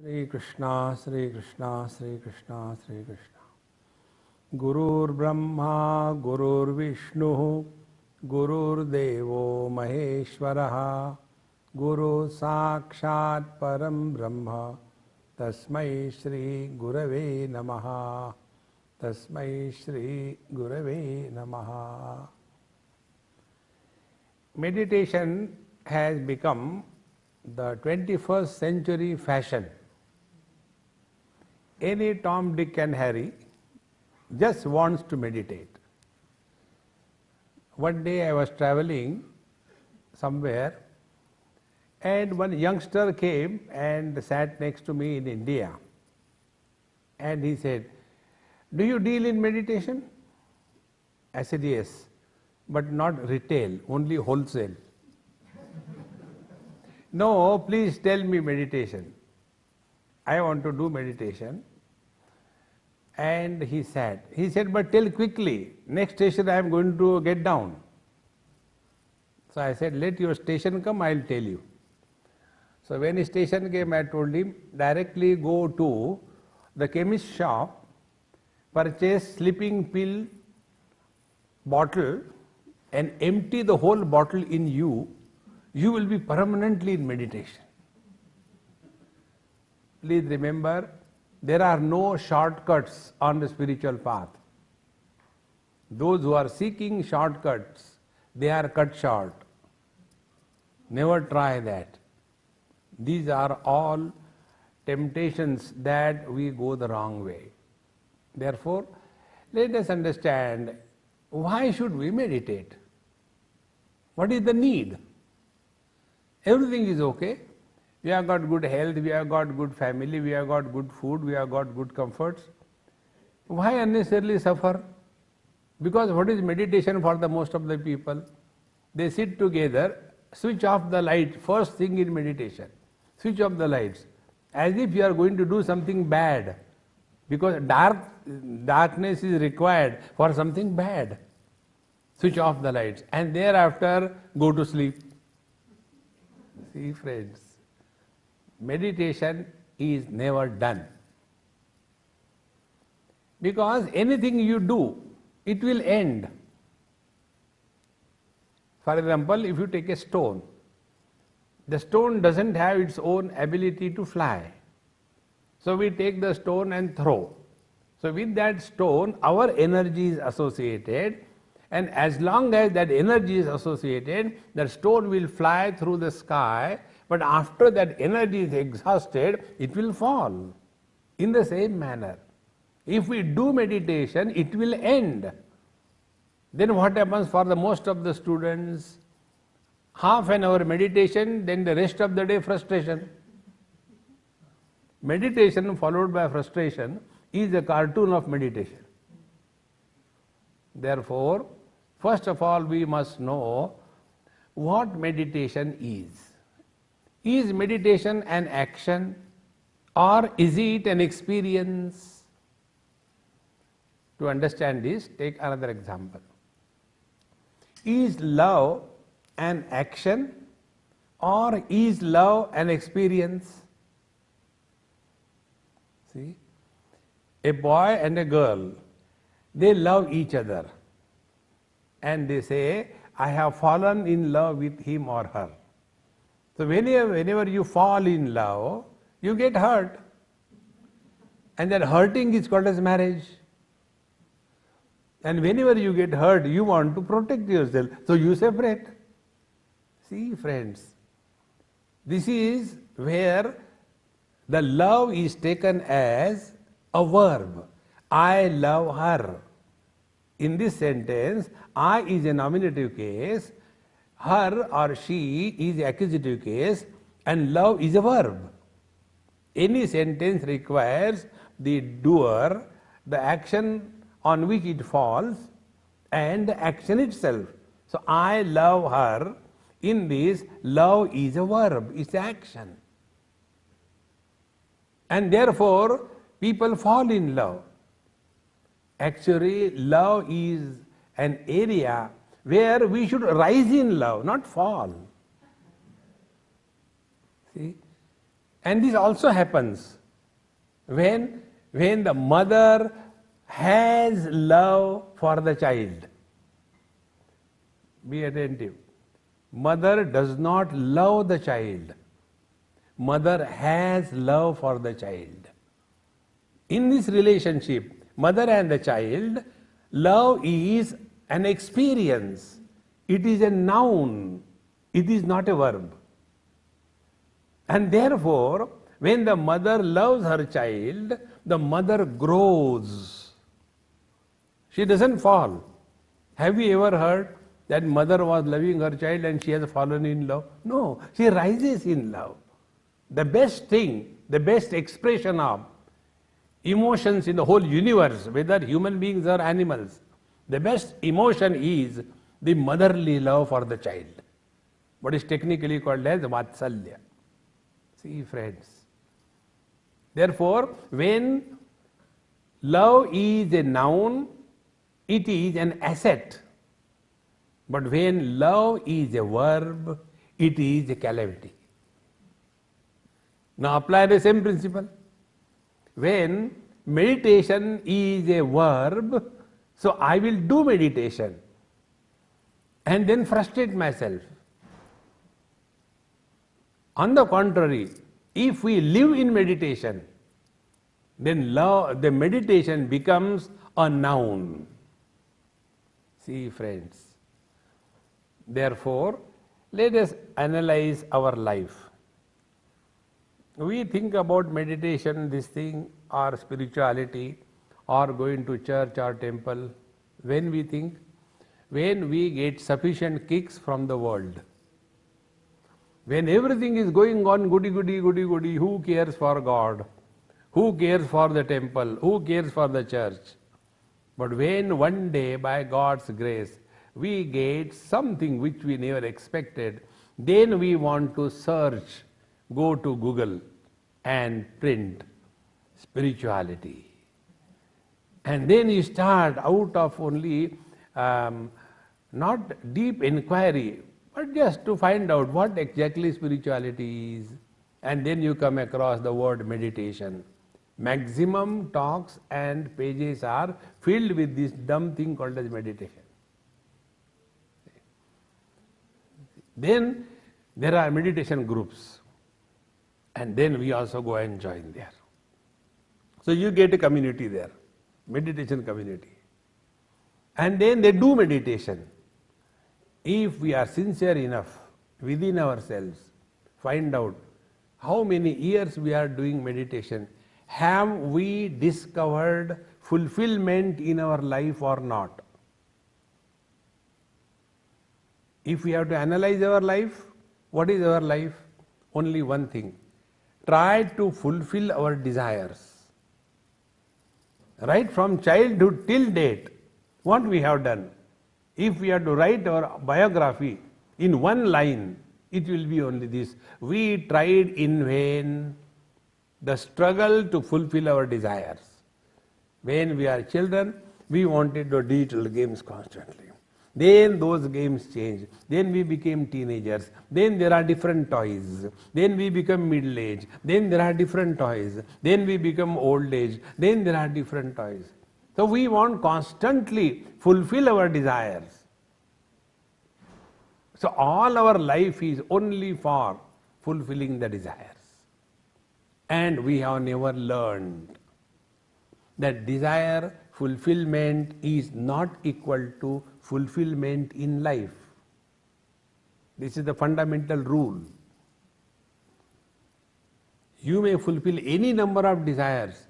Sri Krishna, Sri Krishna, Sri Krishna, Sri Krishna. Gurur Brahma, Gurur Vishnu, Gurur Devo Maheshwaraha, Guru Sakshat Param Brahma, Tasmai Shri Gurave Namaha, Tasmai Shri Gurave Namaha. Meditation has become the 21st century fashion. Any Tom, Dick and Harry just wants to meditate. One day I was traveling somewhere and one youngster came and sat next to me in India. And he said, "Do you deal in meditation?" I said, "Yes, but not retail, only wholesale." "No, please tell me meditation. I want to do meditation." And he said, "But tell quickly, next station I am going to get down." So I said, "Let your station come, I will tell you." So when his station came, I told him, directly go to the chemist shop, purchase sleeping pill bottle and empty the whole bottle in you, you will be permanently in meditation. Please remember, there are no shortcuts on the spiritual path. Those who are seeking shortcuts, they are cut short. Never try that. These are all temptations that we go the wrong way. Therefore, let us understand, why should we meditate? What is the need? Everything is okay. We have got good health, we have got good family, we have got good food, we have got good comforts. Why unnecessarily suffer? Because what is meditation for the most of the people? They sit together, switch off the light, first thing in meditation. Switch off the lights, as if you are going to do something bad, because darkness is required for something bad. Switch off the lights and thereafter go to sleep. See, friends, meditation is never done. Because anything you do, it will end. For example, if you take a stone, the stone doesn't have its own ability to fly. So we take the stone and throw. So with that stone, our energy is associated, and as long as that energy is associated, the stone will fly through the sky, but after that energy is exhausted, it will fall. In the same manner, if we do meditation, it will end. Then what happens for the most of the students? Half an hour meditation, then the rest of the day frustration. Meditation followed by frustration is a cartoon of meditation. Therefore, first of all, we must know what meditation is. Is meditation an action, or is it an experience? To understand this, take another example. Is love an action, or is love an experience? See, a boy and a girl, they love each other, and they say, "I have fallen in love with him or her." So whenever you fall in love, you get hurt, and that hurting is called as marriage. And whenever you get hurt, you want to protect yourself, so you separate. See, friends, this is where the love is taken as a verb. I love her. In this sentence, I is a nominative case, her or she is accusative case, and love is a verb. Any sentence requires the doer, the action on which it falls, and the action itself. So I love her. In this, love is a verb, it's action. And therefore, people fall in love. Actually, love is an area where we should rise in love, not fall. See, And this also happens when the mother has love for the child. Be attentive. Mother does not love the child. Mother has love for the child. In this relationship, mother and the child, love is an experience. It is a noun. It is not a verb. And therefore, when the mother loves her child, the mother grows. She doesn't fall. Have you ever heard that mother was loving her child and she has fallen in love? No, she rises in love. The best thing, the best expression of emotions in the whole universe, whether human beings or animals, the best emotion is the motherly love for the child. What is technically called as vatsalya. See, friends. Therefore, when love is a noun, it is an asset. But when love is a verb, it is a calamity. Now apply the same principle. When meditation is a verb, so I will do meditation and then frustrate myself. On the contrary, if we live in meditation, then the meditation becomes a noun. See, friends. Therefore, let us analyze our life. We think about meditation, this thing, or spirituality, or going to church or temple. When we think? When we get sufficient kicks from the world. When everything is going on goody, who cares for God? Who cares for the temple? Who cares for the church? But when one day, by God's grace, we get something which we never expected, then we want to search, go to Google and print spirituality. And then you start out of only not deep inquiry, but just to find out what exactly spirituality is. And then you come across the word meditation. Maximum talks and pages are filled with this dumb thing called as meditation. Then there are meditation groups, and then we also go and join there. So you get a community there, meditation community. And then they do meditation. If we are sincere enough within ourselves, find out how many years we are doing meditation. Have we discovered fulfillment in our life or not? If we have to analyze our life, what is our life? Only one thing. Try to fulfill our desires. Right from childhood till date, what we have done? If we have to write our biography in one line, it will be only this. We tried in vain the struggle to fulfill our desires. When we are children, we wanted to do digital games constantly. Then those games changed. Then we became teenagers. Then there are different toys. Then we become middle age. Then there are different toys. Then we become old age. Then there are different toys. So we want constantly fulfill our desires. So all our life is only for fulfilling the desires. And we have never learned that desire fulfillment is not equal to fulfillment in life. This is the fundamental rule. You may fulfill any number of desires,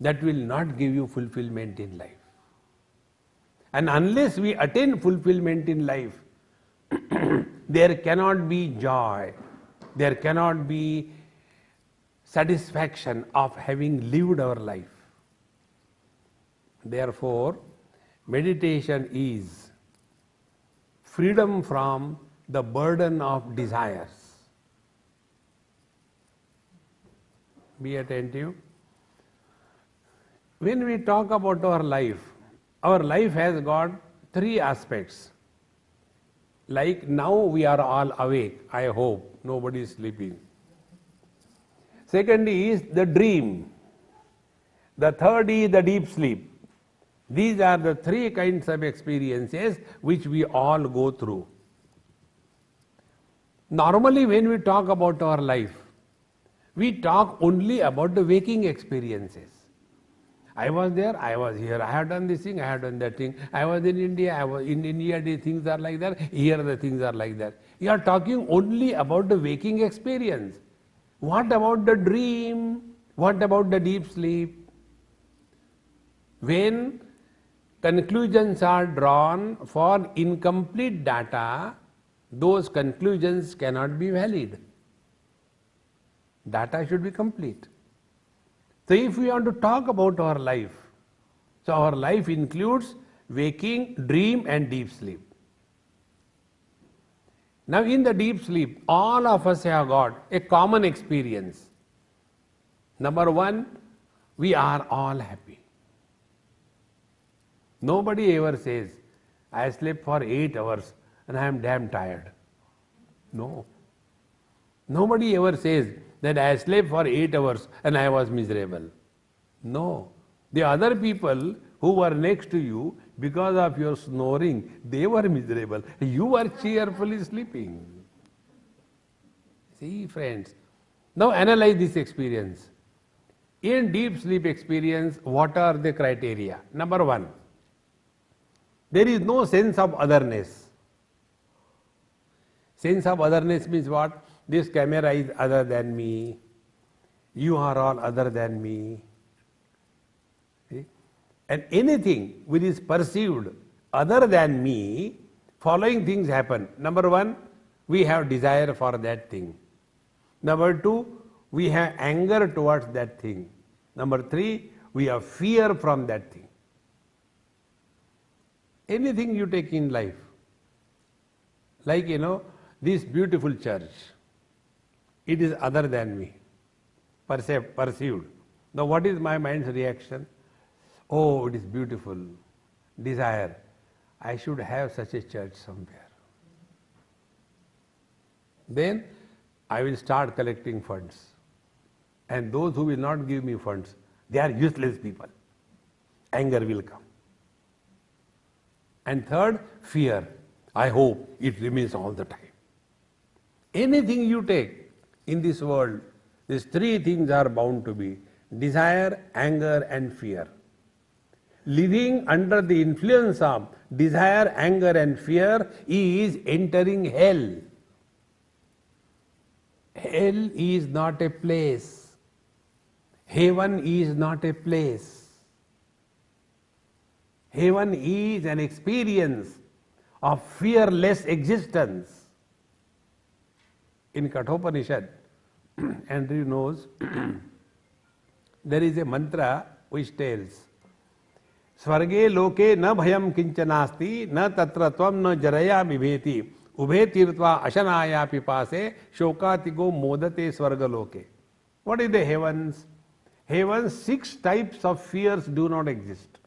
that will not give you fulfillment in life. And unless we attain fulfillment in life, there cannot be joy, there cannot be satisfaction of having lived our life. Therefore, meditation is freedom from the burden of desires. Be attentive. When we talk about our life has got three aspects. Like now we are all awake, I hope, nobody is sleeping. Second is the dream. The third is the deep sleep. These are the three kinds of experiences which we all go through. Normally when we talk about our life, we talk only about the waking experiences. I was there, I was here, I have done this thing, I have done that thing. I was in India, I was in India, the things are like that, here the things are like that. You are talking only about the waking experience. What about the dream? What about the deep sleep? When conclusions are drawn for incomplete data, those conclusions cannot be valid. Data should be complete. So if we want to talk about our life, so our life includes waking, dream and deep sleep. Now in the deep sleep, all of us have got a common experience. Number one, we are all happy. Nobody ever says, I slept for 8 hours and I am damn tired. No. Nobody ever says that I slept for 8 hours and I was miserable. No. The other people who were next to you, because of your snoring, they were miserable. You were cheerfully sleeping. See, friends. Now analyze this experience. In deep sleep experience, what are the criteria? Number one, there is no sense of otherness. Sense of otherness means what? This camera is other than me. You are all other than me. See? And anything which is perceived other than me, following things happen. Number one, we have desire for that thing. Number two, we have anger towards that thing. Number three, we have fear from that thing. Anything you take in life, like this beautiful church, it is other than me, perceived. Now what is my mind's reaction? Oh, it is beautiful. Desire. I should have such a church somewhere. Then I will start collecting funds. And those who will not give me funds, they are useless people. Anger will come. And third, fear. I hope it remains all the time. Anything you take in this world, these three things are bound to be: desire, anger and fear. Living under the influence of desire, anger and fear is entering hell. Hell is not a place. Heaven is not a place. Heaven is an experience of fearless existence. In Kathopanishad, Andrew knows, there is a mantra which tells, Swarge loke na bhayam kinchanasti, na tatra tvam na jaraya bibheti, ubhe tirtva ashanaya pipase, shokatigo modate swarga loke. What is the heavens? Heavens, 6 types of fears do not exist.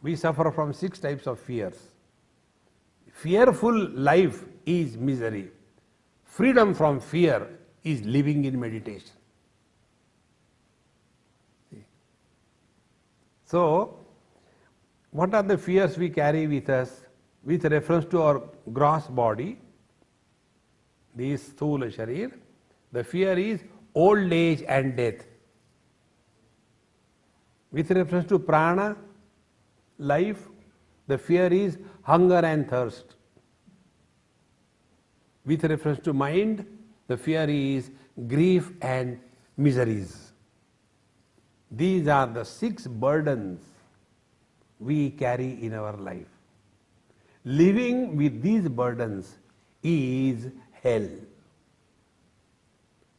We suffer from 6 types of fears. Fearful life is misery. Freedom from fear is living in meditation. So, what are the fears we carry with us with reference to our gross body, this sthula sharir? The fear is old age and death. With reference to prana, life, the fear is hunger and thirst. With reference to mind, the fear is grief and miseries. These are the 6 burdens we carry in our life. Living with these burdens is hell.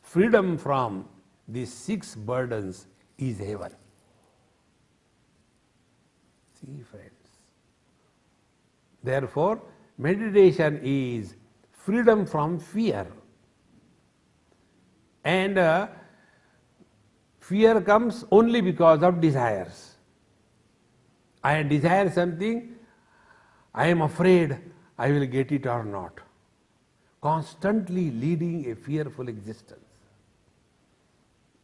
Freedom from these 6 burdens is heaven. See, friends. Therefore, meditation is freedom from fear. And fear comes only because of desires. I desire something, I am afraid I will get it or not. Constantly leading a fearful existence.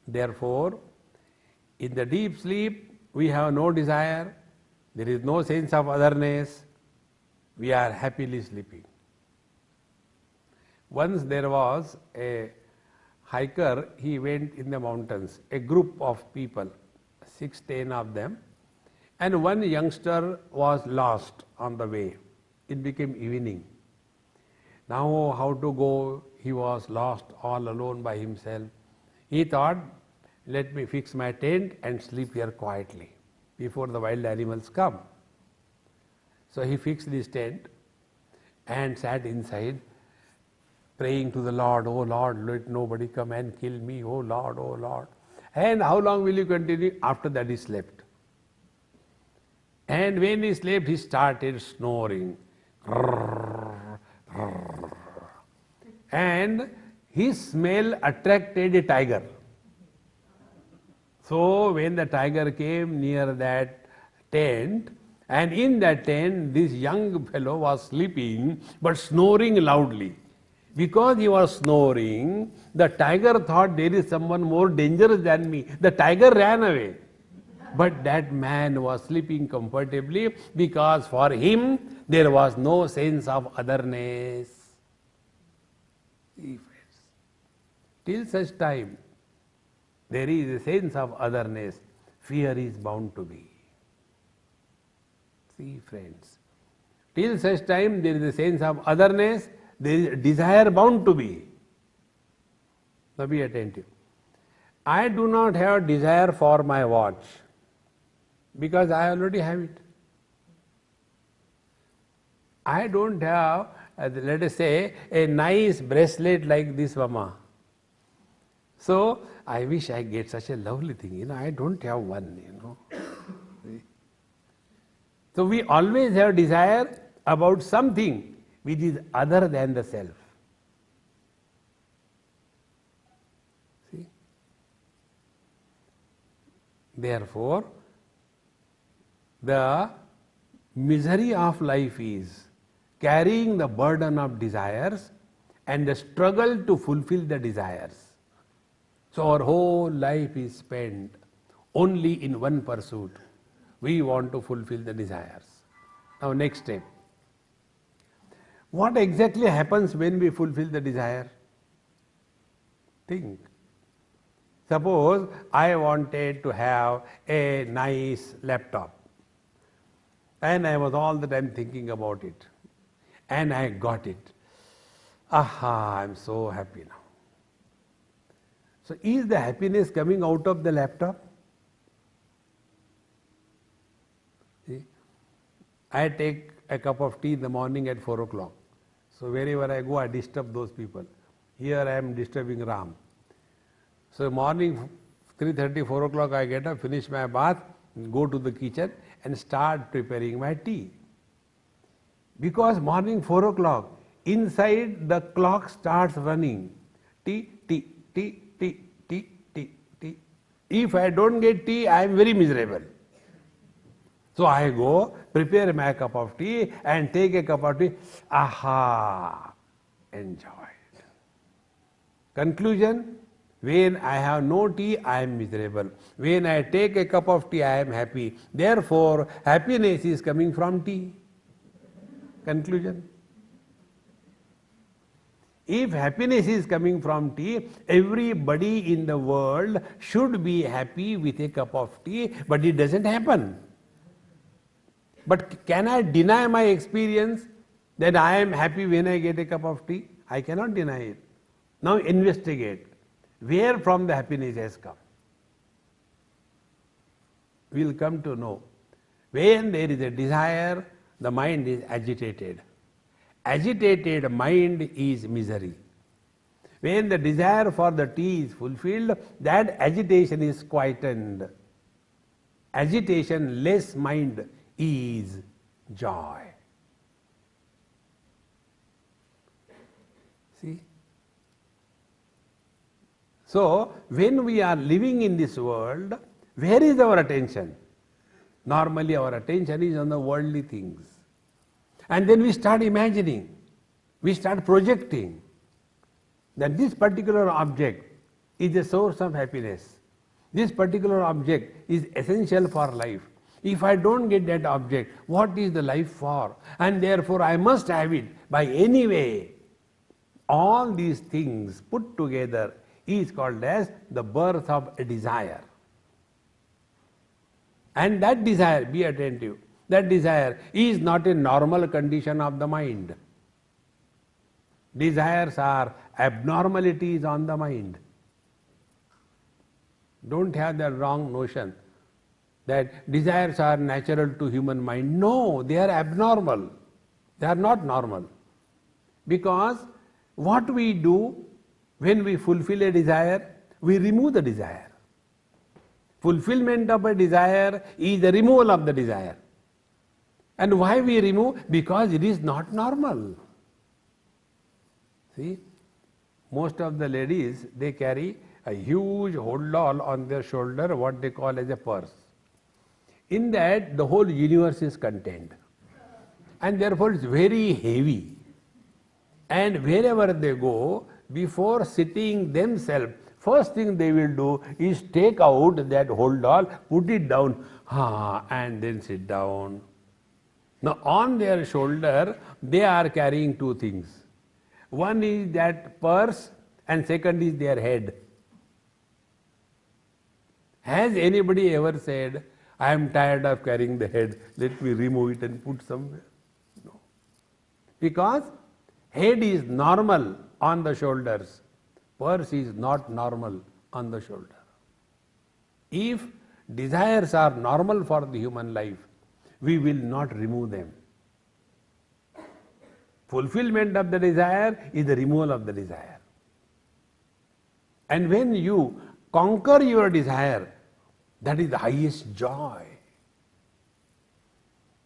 Therefore, in the deep sleep, we have no desire, there is no sense of otherness, we are happily sleeping. Once there was a hiker, he went in the mountains, a group of people, 6-10 of them, and one youngster was lost on the way. It became evening. Now how to go? He was lost all alone by himself. He thought, let me fix my tent and sleep here quietly before the wild animals come. So he fixed his tent and sat inside, praying to the Lord, oh Lord, let nobody come and kill me, oh Lord, oh Lord. And how long will you continue? After that he slept. And when he slept, he started snoring. And his smell attracted a tiger. So when the tiger came near that tent, and in that tent this young fellow was sleeping but snoring loudly. Because he was snoring, the tiger thought there is someone more dangerous than me. The tiger ran away. But that man was sleeping comfortably because for him there was no sense of otherness. See, friends, till such time there is a sense of otherness, fear is bound to be. See, friends, till such time there is a sense of otherness, there is desire bound to be. Now be attentive. I do not have desire for my watch because I already have it. I don't have, let us say, a nice bracelet like this, Mama. So I wish I get such a lovely thing. I don't have one. So we always have desire about something which is other than the self. See? Therefore, the misery of life is carrying the burden of desires and the struggle to fulfill the desires. So our whole life is spent only in one pursuit. We want to fulfill the desires. Now next step. What exactly happens when we fulfill the desire? Think. Suppose I wanted to have a nice laptop. And I was all the time thinking about it. And I got it. Aha, I'm so happy now. So is the happiness coming out of the laptop? See? I take a cup of tea in the morning at 4 o'clock. So wherever I go, I disturb those people. Here I am disturbing Ram. So morning 3:30, 4 o'clock I get up, finish my bath, go to the kitchen and start preparing my tea. Because morning 4 o'clock, inside the clock starts running. Tea, tea, tea, tea, tea, tea, tea. If I don't get tea, I am very miserable. So I go, prepare my cup of tea and take a cup of tea. Aha! Enjoy it. Conclusion, when I have no tea, I am miserable. When I take a cup of tea, I am happy. Therefore, happiness is coming from tea. Conclusion. If happiness is coming from tea, everybody in the world should be happy with a cup of tea, but it doesn't happen. But can I deny my experience that I am happy when I get a cup of tea? I cannot deny it. Now investigate. Where from the happiness has come? We will come to know. When there is a desire, the mind is agitated. Agitated mind is misery. When the desire for the tea is fulfilled, that agitation is quietened. Agitation-less mind is joy. See? So, when we are living in this world, where is our attention? Normally our attention is on the worldly things. And then we start imagining, we start projecting that this particular object is a source of happiness. This particular object is essential for life. If I don't get that object, what is the life for? And therefore I must have it by any way. All these things put together is called as the birth of a desire. And that desire, be attentive, that desire is not a normal condition of the mind. Desires are abnormalities on the mind. Don't have that wrong notion that desires are natural to human mind. No, they are abnormal. They are not normal. Because what we do when we fulfill a desire, we remove the desire. Fulfillment of a desire is the removal of the desire. And why we remove? Because it is not normal. See, most of the ladies, they carry a huge hold-all on their shoulder, what they call as a purse. In that, the whole universe is contained. And therefore, it's very heavy. And wherever they go, before sitting themselves, first thing they will do is take out that hold-all, put it down, and then sit down. Now, on their shoulder, they are carrying two things. One is that purse, and second is their head. Has anybody ever said, I am tired of carrying the head, let me remove it and put somewhere? No. Because head is normal on the shoulders, purse is not normal on the shoulder. If desires are normal for the human life, we will not remove them. Fulfillment of the desire is the removal of the desire. And when you conquer your desire, that is the highest joy.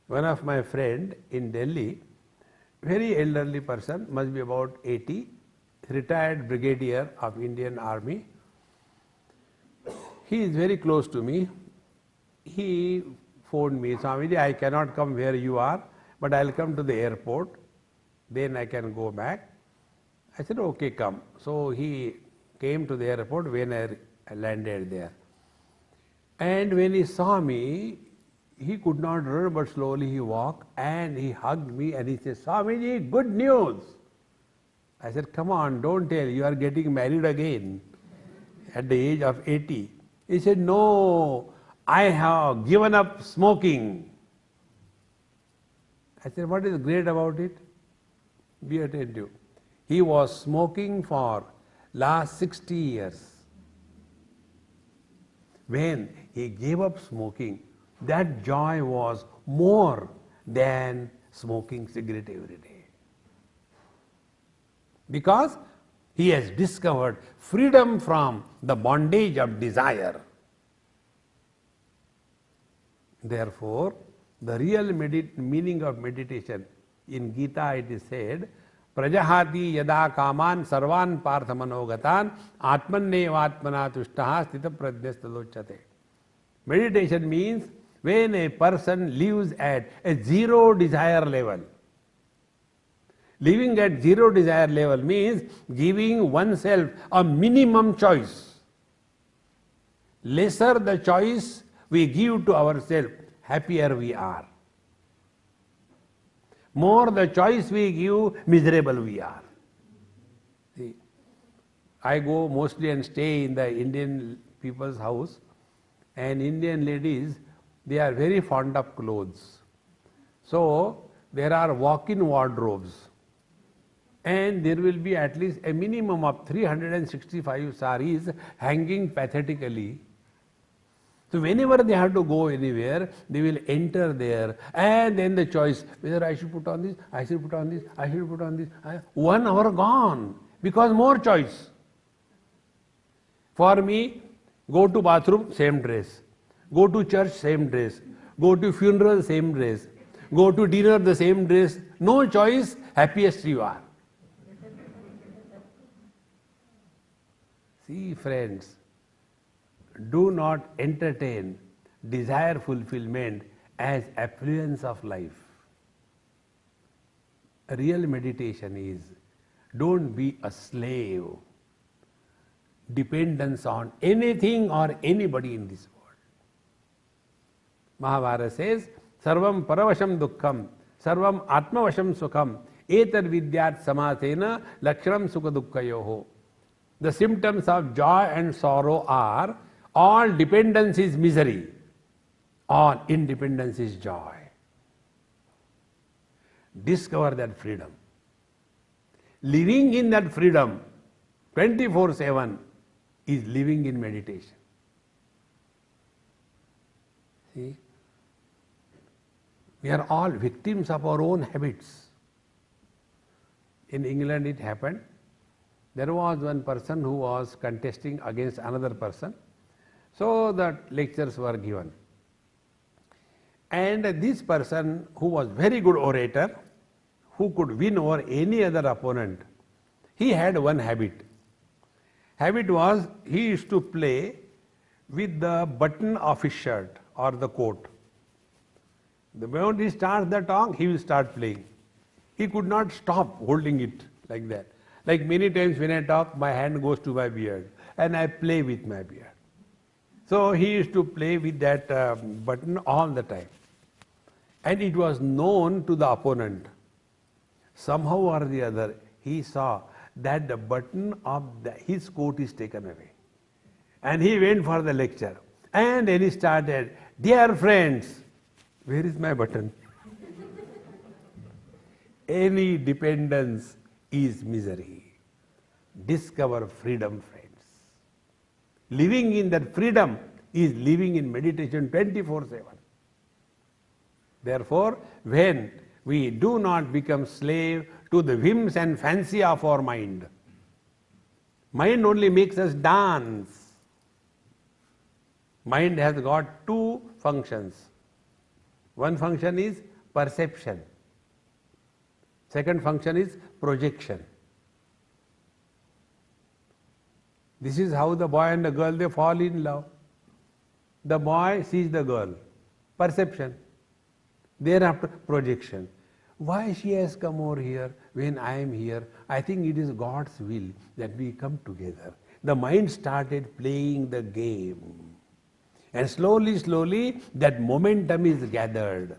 One of my friend in Delhi, very elderly person, must be about 80, retired brigadier of Indian Army. He is very close to me. He phoned me, Swamiji, I cannot come where you are, but I'll come to the airport, then I can go back. I said, okay, come. So he came to the airport when I landed there. And when he saw me, he could not run, but slowly he walked and he hugged me and he said, Swamiji, good news. I said, come on, don't tell, you are getting married again at the age of 80. He said, no, I have given up smoking. I said, what is great about it? Be attentive. He was smoking for last 60 years. When he gave up smoking, that joy was more than smoking cigarette every day. Because he has discovered freedom from the bondage of desire. Therefore, the real meaning of meditation, in Gita it is said, Prajahati yada kaman sarvan parthamanogatan atmannevatmana tushtaha sthita prajnastadochate. Meditation means when a person lives at a zero desire level. Living at zero desire level means giving oneself a minimum choice. Lesser the choice we give to ourselves, happier we are. More the choice we give, miserable we are. See, I go mostly and stay in the Indian people's house, and Indian ladies, they are very fond of clothes. So there are walk-in wardrobes, and there will be at least a minimum of 365 saris hanging pathetically. So whenever they have to go anywhere, they will enter there, and then the choice, whether I should put on this, I should put on this, I should put on this. 1 hour gone, because more choice. For me, go to bathroom, same dress. Go to church, same dress. Go to funeral, same dress. Go to dinner, the same dress. No choice, happiest you are. See, friends, do not entertain desire fulfillment as affluence of life. A real meditation is, don't be a slave. dependence on anything or anybody in this world. Mahabharata says, Sarvam paravasham dukkham, sarvam atmavasham sukham, etar vidyat samasena lakshanam sukha dukkhayoho. The symptoms of joy and sorrow are, all dependence is misery, all independence is joy. Discover that freedom. Living in that freedom 24/7 is living in meditation. See? We are all victims of our own habits. In England it happened. There was one person who was contesting against another person. So the lectures were given. And this person, who was very good orator, who could win over any other opponent, he had one habit. Habit was, he used to play with the button of his shirt or the coat. The moment he starts the tongue, he will start playing. He could not stop holding it like that. Like many times when I talk, my hand goes to my beard and I play with my beard. So he used to play with that button all the time. And it was known to the opponent. Somehow or the other, he saw that the button of his coat is taken away. And he went for the lecture. And then he started, dear friends, where is my button? Any dependence is misery. Discover freedom, friends. Living in that freedom is living in meditation 24/7. Therefore, when we do not become slave to the whims and fancy of our mind, mind only makes us dance. Mind has got two functions. One function is perception. Second function is projection. This is how the boy and the girl, they fall in love. The boy sees the girl, perception. Thereafter, projection. Why she has come over here when I am here? I think it is God's will that we come together. The mind started playing the game. And slowly, slowly, that momentum is gathered.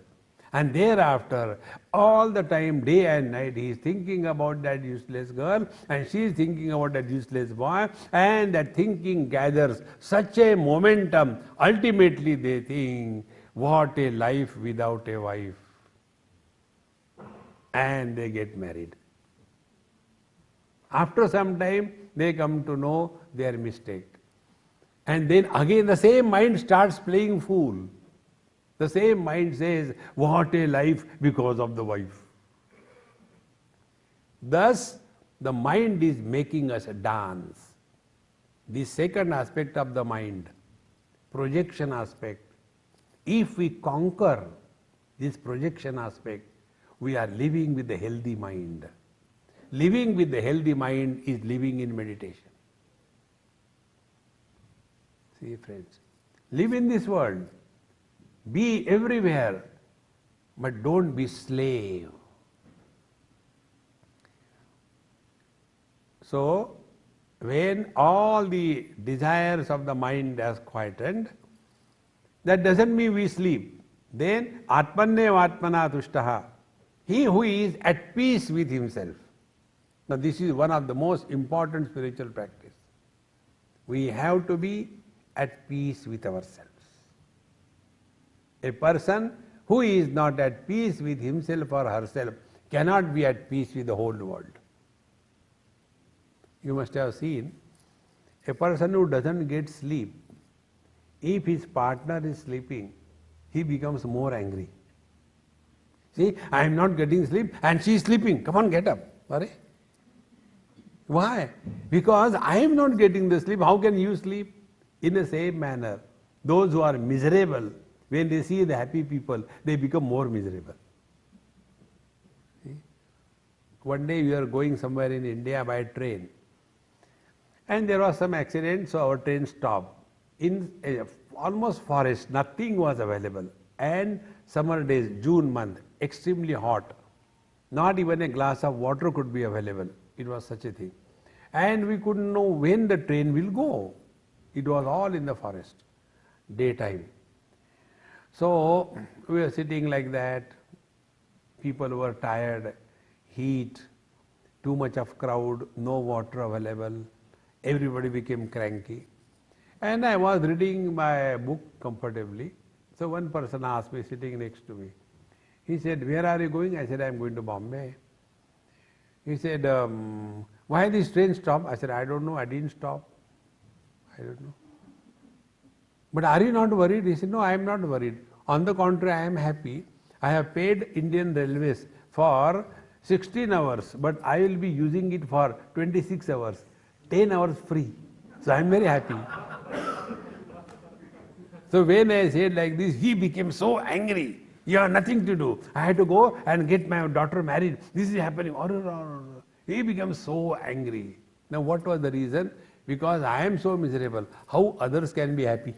And thereafter, all the time, day and night, he is thinking about that useless girl and she is thinking about that useless boy, and that thinking gathers such a momentum. Ultimately, they think, what a life without a wife. And they get married. After some time, they come to know their mistake. And then again the same mind starts playing fool. The same mind says, what a life because of the wife. Thus, the mind is making us dance. The second aspect of the mind, projection aspect. If we conquer this projection aspect, we are living with a healthy mind. Living with a healthy mind is living in meditation. See, friends, live in this world. Be everywhere, but don't be slave. So, when all the desires of the mind are quietened, that doesn't mean we sleep. Then, atmanne atmana tushtaha. He who is at peace with himself. Now, this is one of the most important spiritual practice. We have to be at peace with ourselves. A person who is not at peace with himself or herself cannot be at peace with the whole world. You must have seen a person who doesn't get sleep. If his partner is sleeping, he becomes more angry. See, I am not getting sleep and she is sleeping. Come on, get up. Why? Because I am not getting the sleep. How can you sleep? In the same manner, those who are miserable, when they see the happy people, they become more miserable. See? One day we were going somewhere in India by train, and there was some accident, so our train stopped. In almost forest, nothing was available, and summer days, June month, extremely hot. Not even a glass of water could be available. It was such a thing. and we couldn't know when the train will go. It was all in the forest, daytime. So we were sitting like that. People were tired, heat, too much of crowd, no water available. Everybody became cranky. And I was reading my book comfortably. So one person asked me, sitting next to me, he said, "Where are you going?" I said, "I am going to Bombay." He said, "Why this train stopped?" I said, "I don't know, I didn't stop. I don't know." "But are you not worried?" He said, "No, I am not worried. On the contrary, I am happy. I have paid Indian Railways for 16 hours, but I will be using it for 26 hours, 10 hours free. So I am very happy." So when I said like this, he became so angry. "You have nothing to do. I had to go and get my daughter married. This is happening." He became so angry. Now what was the reason? Because I am so miserable. How others can be happy?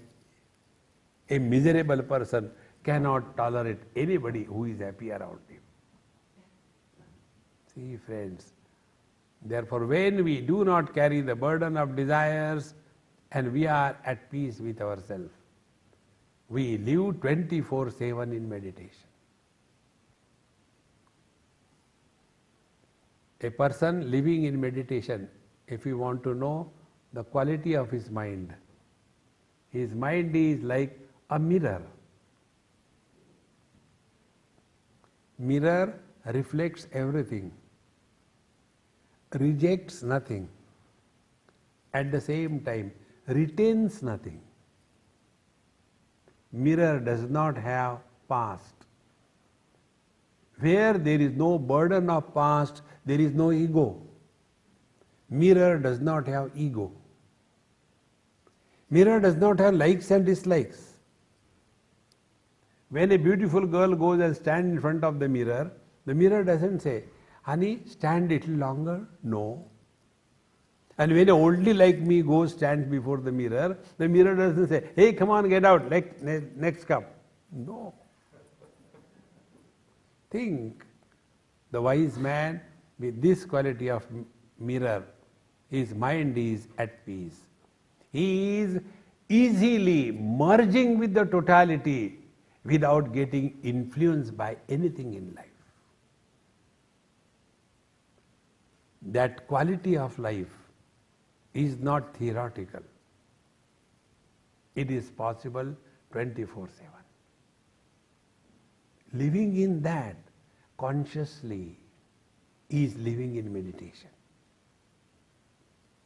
A miserable person cannot tolerate anybody who is happy around him. See, friends, therefore when we do not carry the burden of desires and we are at peace with ourselves, we live 24/7 in meditation. A person living in meditation, if you want to know the quality of his mind is like a mirror. Mirror reflects everything, rejects nothing, at the same time retains nothing. Mirror does not have past. Where there is no burden of past, there is no ego. Mirror does not have ego. Mirror does not have likes and dislikes. When a beautiful girl goes and stands in front of the mirror doesn't say, "Honey, stand a little longer." No. And when a oldie like me goes, stands before the mirror doesn't say, "Hey, come on, get out, next come." No. Think, the wise man with this quality of mirror, his mind is at peace. He is easily merging with the totality without getting influenced by anything in life. That quality of life is not theoretical. It is possible 24/7. Living in that consciously is living in meditation.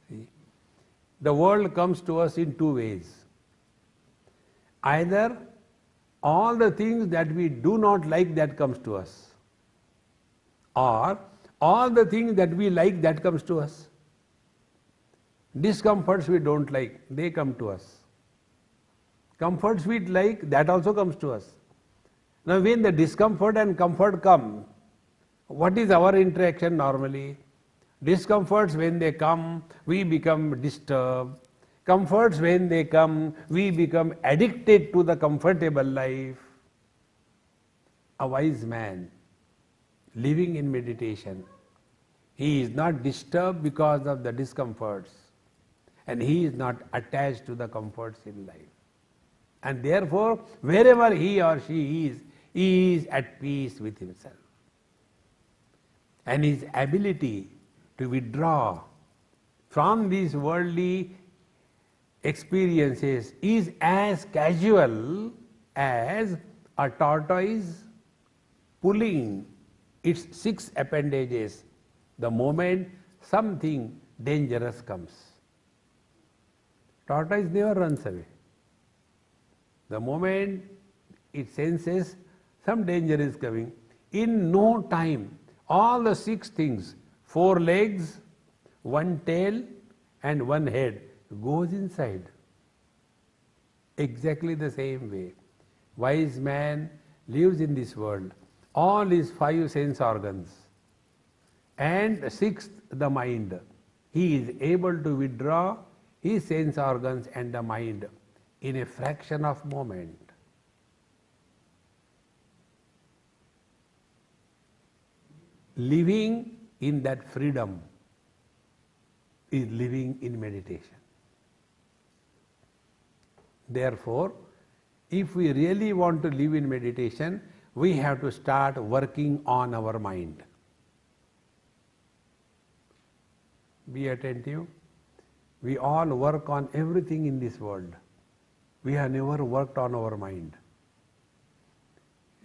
See? The world comes to us in two ways. Either all the things that we do not like, that comes to us, or all the things that we like, that comes to us. Discomforts we don't like, they come to us. Comforts we like, that also comes to us. Now when the discomfort and comfort come, what is our interaction normally? Discomforts, when they come, we become disturbed. Comforts, when they come, we become addicted to the comfortable life. A wise man living in meditation, he is not disturbed because of the discomforts, and he is not attached to the comforts in life. And therefore, wherever he or she is at peace with himself. And his ability to withdraw from these worldly experiences is as casual as a tortoise pulling its 6 appendages the moment something dangerous comes. Tortoise never runs away. The moment it senses some danger is coming, in no time, all the 6 things, 4 legs, 1 tail and 1 head, goes inside. Exactly the same way, wise man lives in this world. All his 5 sense organs and 6th, the mind. He is able to withdraw his sense organs and the mind in a fraction of moment. Living in that freedom is living in meditation. Therefore, if we really want to live in meditation, we have to start working on our mind. Be attentive. We all work on everything in this world. We have never worked on our mind.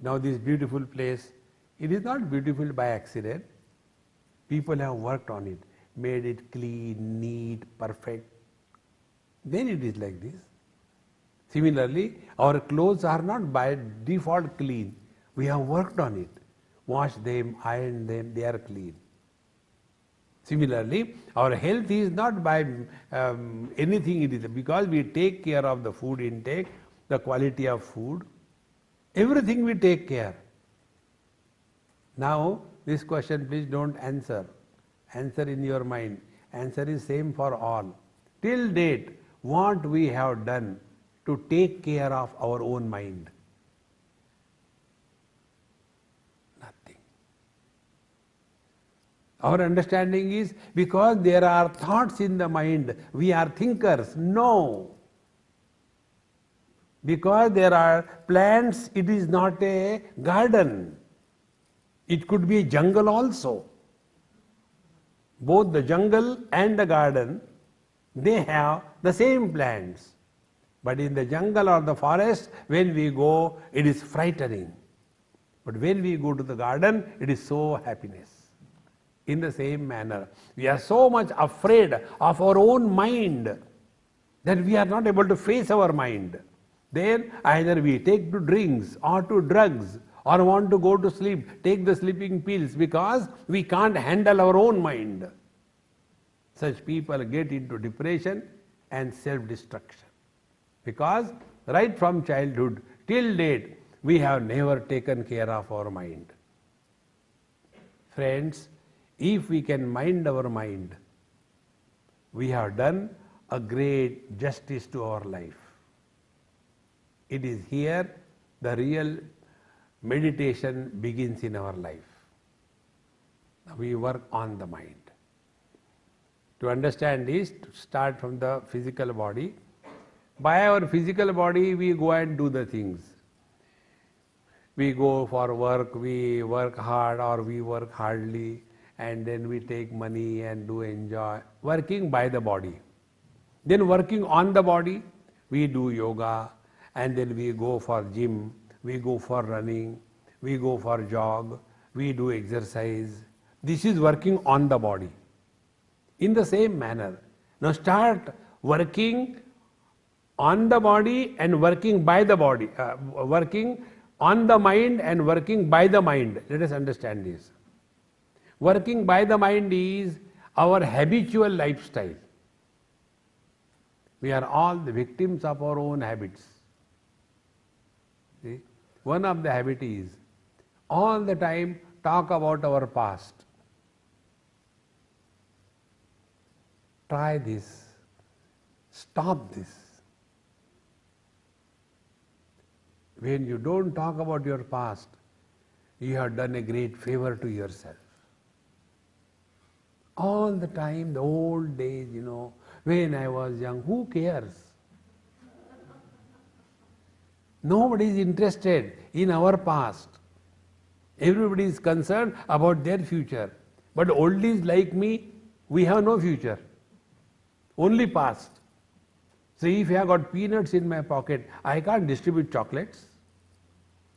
Now this beautiful place, it is not beautiful by accident. People have worked on it, made it clean, neat, perfect. Then it is like this. Similarly, our clothes are not by default clean. We have worked on it. Washed them, ironed them, they are clean. Similarly, our health is not by anything, it is because we take care of the food intake, the quality of food, everything we take care. Now, this question please don't answer. Answer in your mind. Answer is same for all. Till date, what we have done to take care of our own mind? Nothing. Our understanding is because there are thoughts in the mind, we are thinkers. No. Because there are plants, it is not a garden. It could be a jungle also. Both the jungle and the garden, they have the same plants. But in the jungle or the forest, when we go, it is frightening. But when we go to the garden, it is so happiness. In the same manner, we are so much afraid of our own mind that we are not able to face our mind. Then either we take to drinks or to drugs or want to go to sleep, take the sleeping pills because we can't handle our own mind. Such people get into depression and self-destruction. Because right from childhood till date, we have never taken care of our mind. Friends, if we can mind our mind, we have done a great justice to our life. It is here the real meditation begins in our life. We work on the mind. To understand this, to start from the physical body. By our physical body, we go and do the things. We go for work, we work hard or we work hardly, and then we take money and do enjoy. Working by the body. Then working on the body, we do yoga, and then we go for gym, we go for running, we go for jog, we do exercise. This is working on the body. In the same manner, now start working on the body and working by the body, working on the mind and working by the mind. Let us understand this. Working by the mind is our habitual lifestyle. We are all the victims of our own habits. See? One of the habits is all the time talk about our past. Try this. Stop this. When you don't talk about your past, you have done a great favor to yourself. All the time, the old days, when I was young, who cares? Nobody is interested in our past. Everybody is concerned about their future. But oldies like me, we have no future. Only past. So if I have got peanuts in my pocket, I can't distribute chocolates.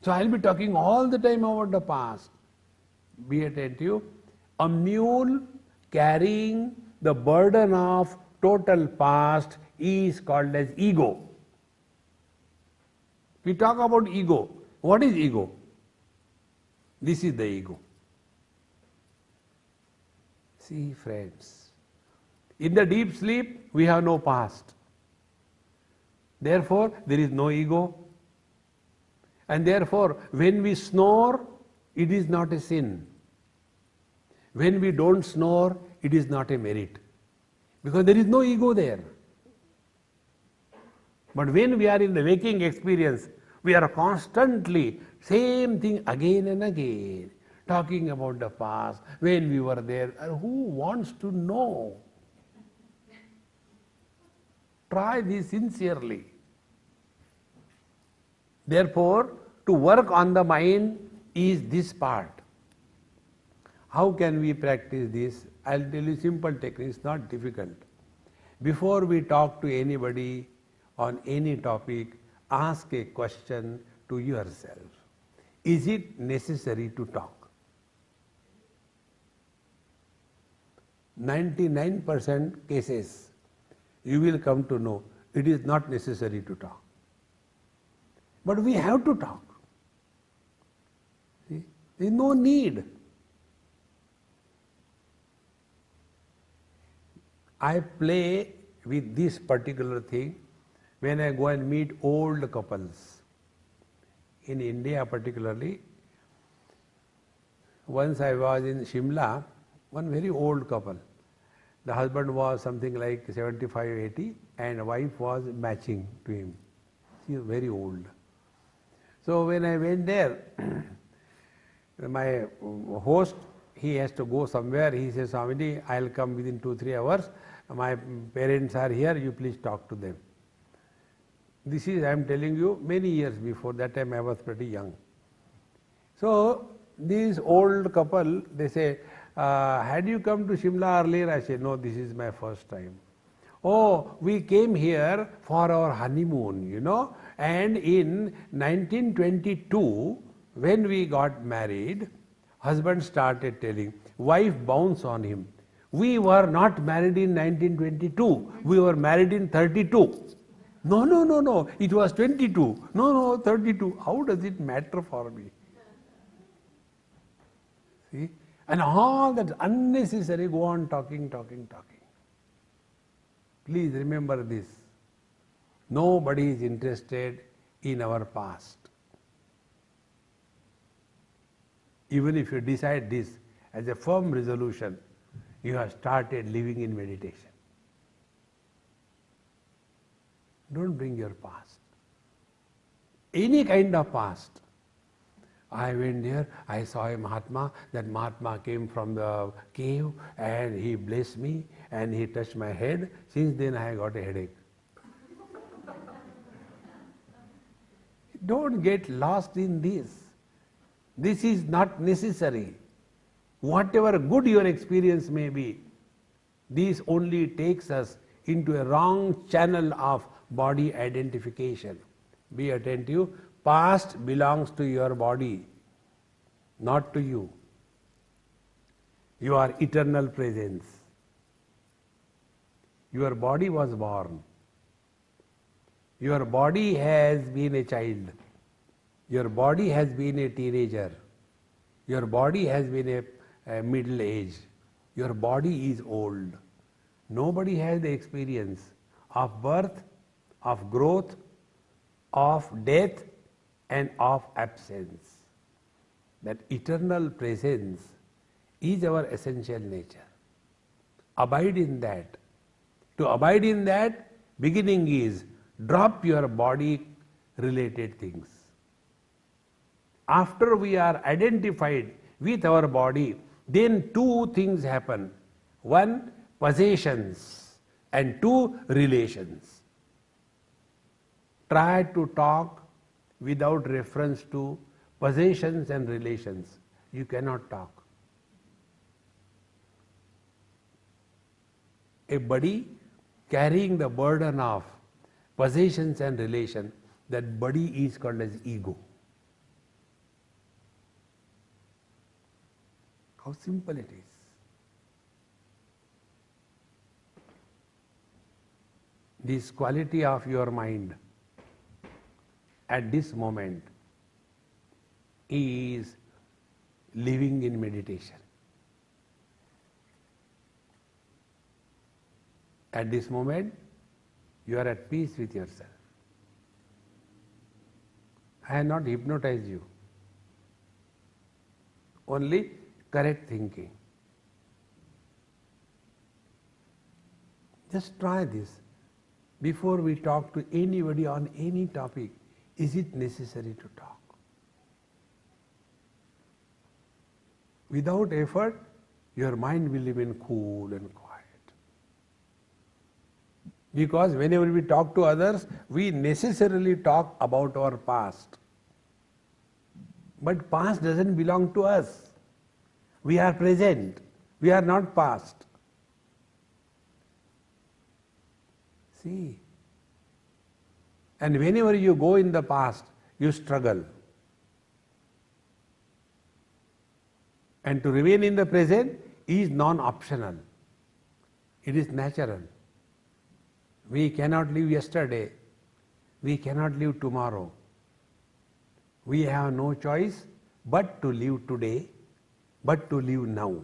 So I'll be talking all the time about the past. Be attentive. A mule carrying the burden of total past is called as ego. We talk about ego. What is ego? This is the ego. See, friends, in the deep sleep, we have no past. Therefore, there is no ego. And therefore, when we snore, it is not a sin. When we don't snore, it is not a merit. Because there is no ego there. But when we are in the waking experience, we are constantly same thing again and again, talking about the past, when we were there. Who wants to know? Try this sincerely. Therefore, to work on the mind is this part. How can we practice this? I'll tell you simple technique, it's not difficult. Before we talk to anybody on any topic, ask a question to yourself. Is it necessary to talk? 99% cases, you will come to know it is not necessary to talk. But we have to talk. See? There is no need. I play with this particular thing when I go and meet old couples. In India particularly, once I was in Shimla, one very old couple. The husband was something like 75, 80 and wife was matching to him. She was very old. So when I went there, my host, he has to go somewhere. He says, Swami, I'll come within 2-3 hours. My parents are here, you please talk to them. This is, I am telling you, many years before. That time I was pretty young. So this old couple, they say, had you come to Shimla earlier? I said, no, this is my first time. Oh, we came here for our honeymoon, you know. And in 1922, when we got married, husband started telling, wife bounced on him. We were not married in 1922, we were married in 32. No, it was 22. No, 32. How does it matter for me? See? And all that unnecessary go on talking. Please remember this. Nobody is interested in our past. Even if you decide this as a firm resolution, you have started living in meditation. Don't bring your past. Any kind of past. I went there, I saw a Mahatma, that Mahatma came from the cave and he blessed me and he touched my head. Since then I got a headache. Don't get lost in this. This is not necessary. Whatever good your experience may be, this only takes us into a wrong channel of body identification. Be attentive. Past belongs to your body, not to you. You are eternal presence. Your body was born. Your body has been a child. Your body has been a teenager. Your body has been a middle age. Your body is old. Nobody has the experience of birth, of growth, of death and of absence. That eternal presence is our essential nature. Abide in that. To abide in that, beginning is drop your body related things. After we are identified with our body, then two things happen. One, possessions, and two, relations. Try to talk without reference to possessions and relations. You cannot talk. A body carrying the burden of possessions and relation, that body is called as ego. How simple it is. This quality of your mind at this moment is living in meditation. At this moment, you are at peace with yourself. I have not hypnotized you. Only correct thinking. Just try this. Before we talk to anybody on any topic, is it necessary to talk? Without effort, your mind will remain cool and quiet. Because whenever we talk to others, we necessarily talk about our past. But past doesn't belong to us. We are present. We are not past. See? And whenever you go in the past, you struggle. And to remain in the present is non-optional. It is natural. We cannot live yesterday. We cannot live tomorrow. We have no choice but to live today, but to live now.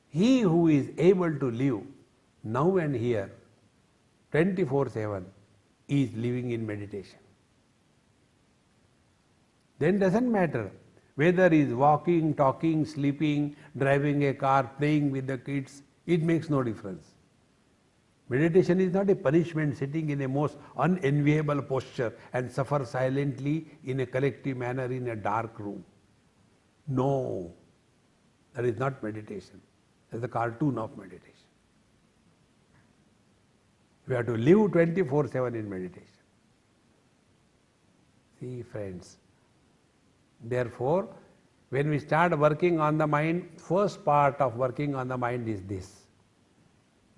He who is able to live now and here 24/7 is living in meditation. Then doesn't matter whether he is walking, talking, sleeping, driving a car, playing with the kids, it makes no difference. Meditation is not a punishment sitting in a most unenviable posture and suffer silently in a collective manner in a dark room. No, that is not meditation. That is the cartoon of meditation. We have to live 24/7 in meditation. See, friends. Therefore, when we start working on the mind, first part of working on the mind is this.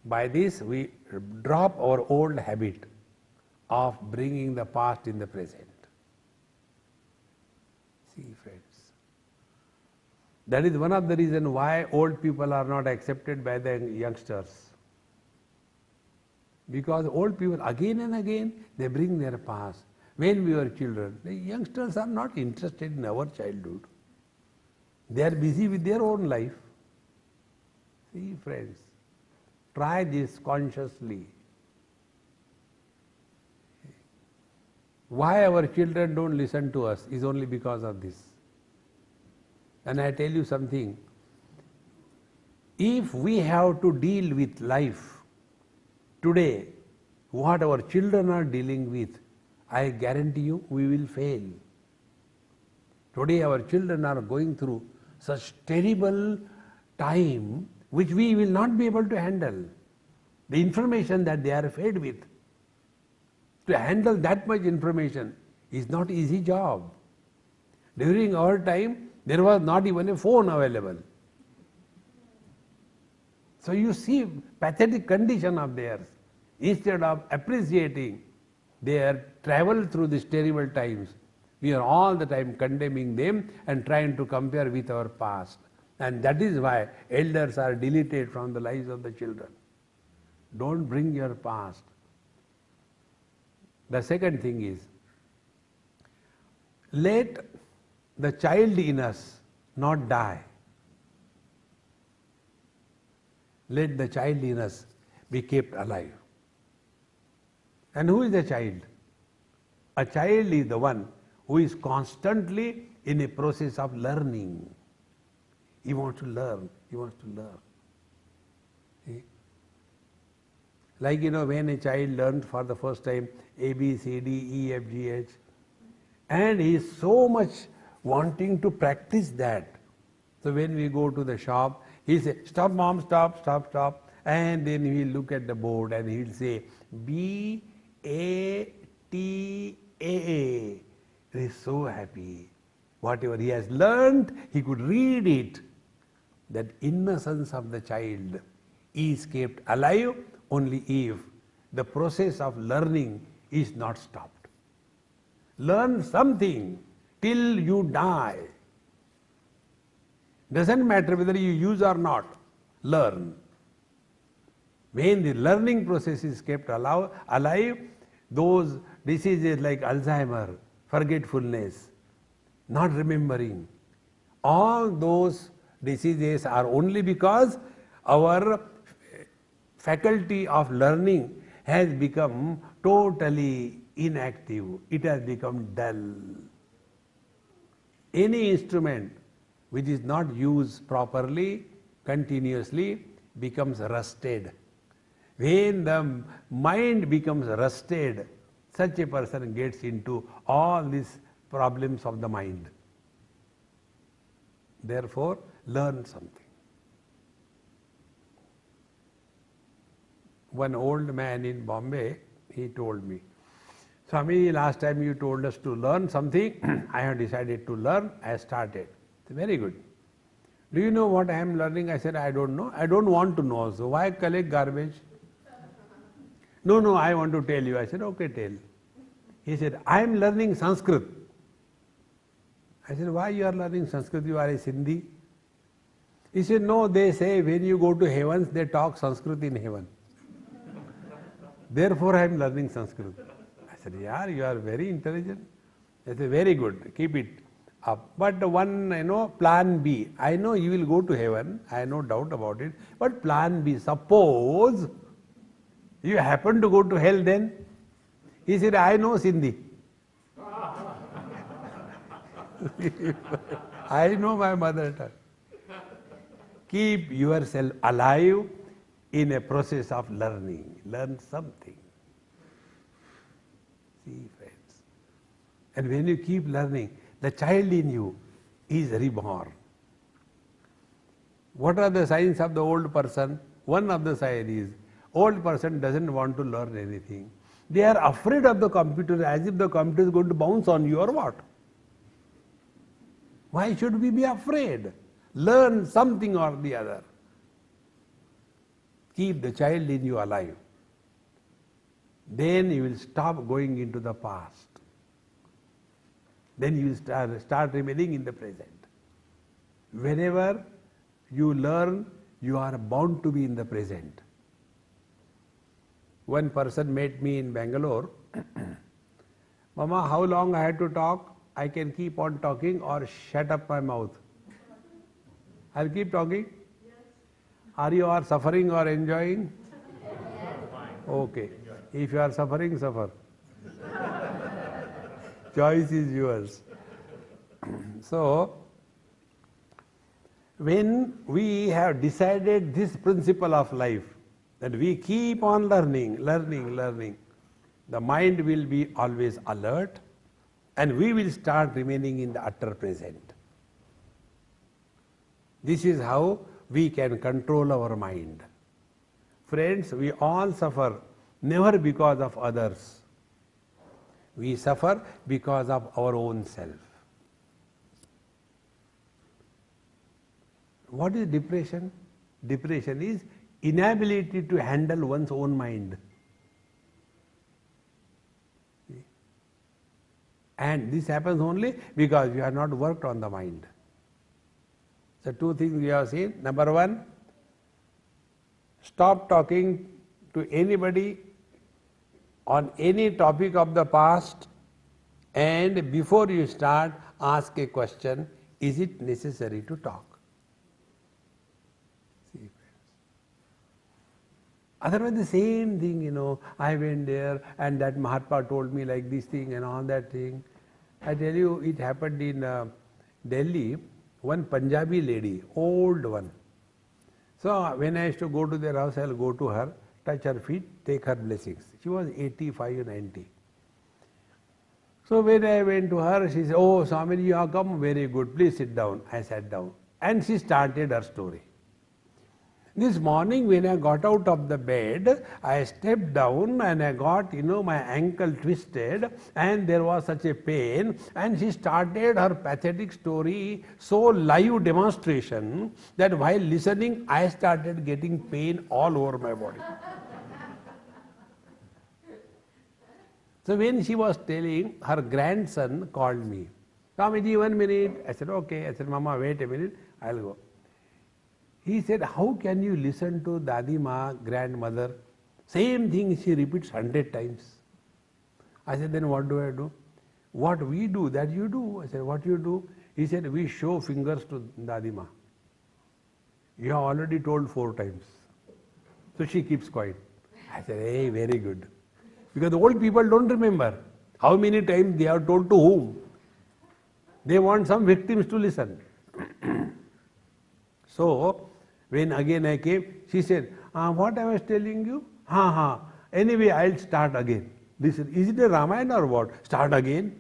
By this, we drop our old habit of bringing the past in the present. See, friends. That is one of the reasons why old people are not accepted by the youngsters. Because old people, again and again, they bring their past. When we were children, the youngsters are not interested in our childhood. They are busy with their own life. See, friends. Try this consciously. Why our children don't listen to us is only because of this. And I tell you something, if we have to deal with life today, what our children are dealing with, I guarantee you we will fail. Today our children are going through such terrible time which we will not be able to handle. The information that they are fed with, to handle that much information is not easy job. During our time, there was not even a phone available. So you see pathetic condition of theirs. Instead of appreciating their travel through these terrible times, we are all the time condemning them and trying to compare with our past. And that is why elders are deleted from the lives of the children. Don't bring your past. The second thing is, let the child in us not die. Let the child in us be kept alive. And who is the child? A child is the one who is constantly in a process of learning. He wants to learn. He wants to learn. See? Like, when a child learned for the first time A, B, C, D, E, F, G, H, and he is so much wanting to practice that. So when we go to the shop, he says, "Stop, mom, stop, stop, stop." And then he will look at the board and he will say, B, A, T, A. He is so happy. Whatever he has learned, he could read it. That innocence of the child is kept alive only if the process of learning is not stopped. Learn something till you die. Doesn't matter whether you use or not, learn. When the learning process is kept alive, those diseases like Alzheimer, forgetfulness, not remembering, all those diseases are only because our faculty of learning has become totally inactive. It has become dull. Any instrument which is not used properly, continuously, becomes rusted. When the mind becomes rusted, such a person gets into all these problems of the mind. Therefore, learn something. one old man in Bombay, he told me, Swami, last time you told us to learn something, I have decided to learn, I started. Very good. Do you know what I am learning? I said, I don't know. I don't want to know also. Why collect garbage? No, I want to tell you. I said, okay, tell. He said, I am learning Sanskrit. I said, why you are learning Sanskrit? You are a Sindhi. He said, no, they say when you go to heavens, they talk Sanskrit in heaven. Therefore, I am learning Sanskrit. I said, yeah, you are very intelligent. I said, very good, keep it up. But one, plan B. I know you will go to heaven, I have no doubt about it. But plan B, suppose you happen to go to hell then? He said, I know Sindhi. I know my mother tongue. Keep yourself alive in a process of learning. Learn something. See, friends. And when you keep learning, the child in you is reborn. What are the signs of the old person? One of the signs is, old person doesn't want to learn anything. They are afraid of the computer as if the computer is going to bounce on you or what? Why should we be afraid? Learn something or the other. Keep the child in you alive. Then you will stop going into the past. Then you will start remaining in the present. Whenever you learn, you are bound to be in the present. One person met me in Bangalore. Mama, how long I have to talk? I can keep on talking or shut up my mouth. I'll keep talking. Yes. Are you all suffering or enjoying? Yes. Okay. If you are suffering, suffer. Choice is yours. So, when we have decided this principle of life, that we keep on learning, the mind will be always alert and we will start remaining in the utter present. This is how we can control our mind. Friends, we all suffer never because of others. We suffer because of our own self. What is depression? Depression is inability to handle one's own mind. And this happens only because you have not worked on the mind. So two things we have seen. Number one, stop talking to anybody on any topic of the past, and before you start, ask a question, is it necessary to talk? See, friends. Otherwise the same thing, I went there and that Mahatma told me like this thing and all that thing. I tell you, it happened in Delhi. One Punjabi lady, old one. So when I used to go to their house, I'll go to her, touch her feet, take her blessings. She was 85, 90. So when I went to her, she said, oh, Swami, you have come, very good, please sit down. I sat down. And she started her story. This morning when I got out of the bed, I stepped down and I got, my ankle twisted and there was such a pain, and she started her pathetic story, so live demonstration that while listening, I started getting pain all over my body. So when she was telling, her grandson called me. Swamiji, 1 minute. I said, okay. I said, Mama, wait a minute, I'll go. He said, how can you listen to Dadi Ma, grandmother? Same thing she repeats 100 times. I said, then what do I do? What we do, that you do. I said, what you do? He said, we show fingers to Dadi Ma. You have already told 4 times. So she keeps quiet. I said, hey, very good. Because the old people don't remember how many times they have told to whom. They want some victims to listen. So, when again I came, she said, what I was telling you? Anyway, I'll start again. This is it a Ramayana or what? Start again.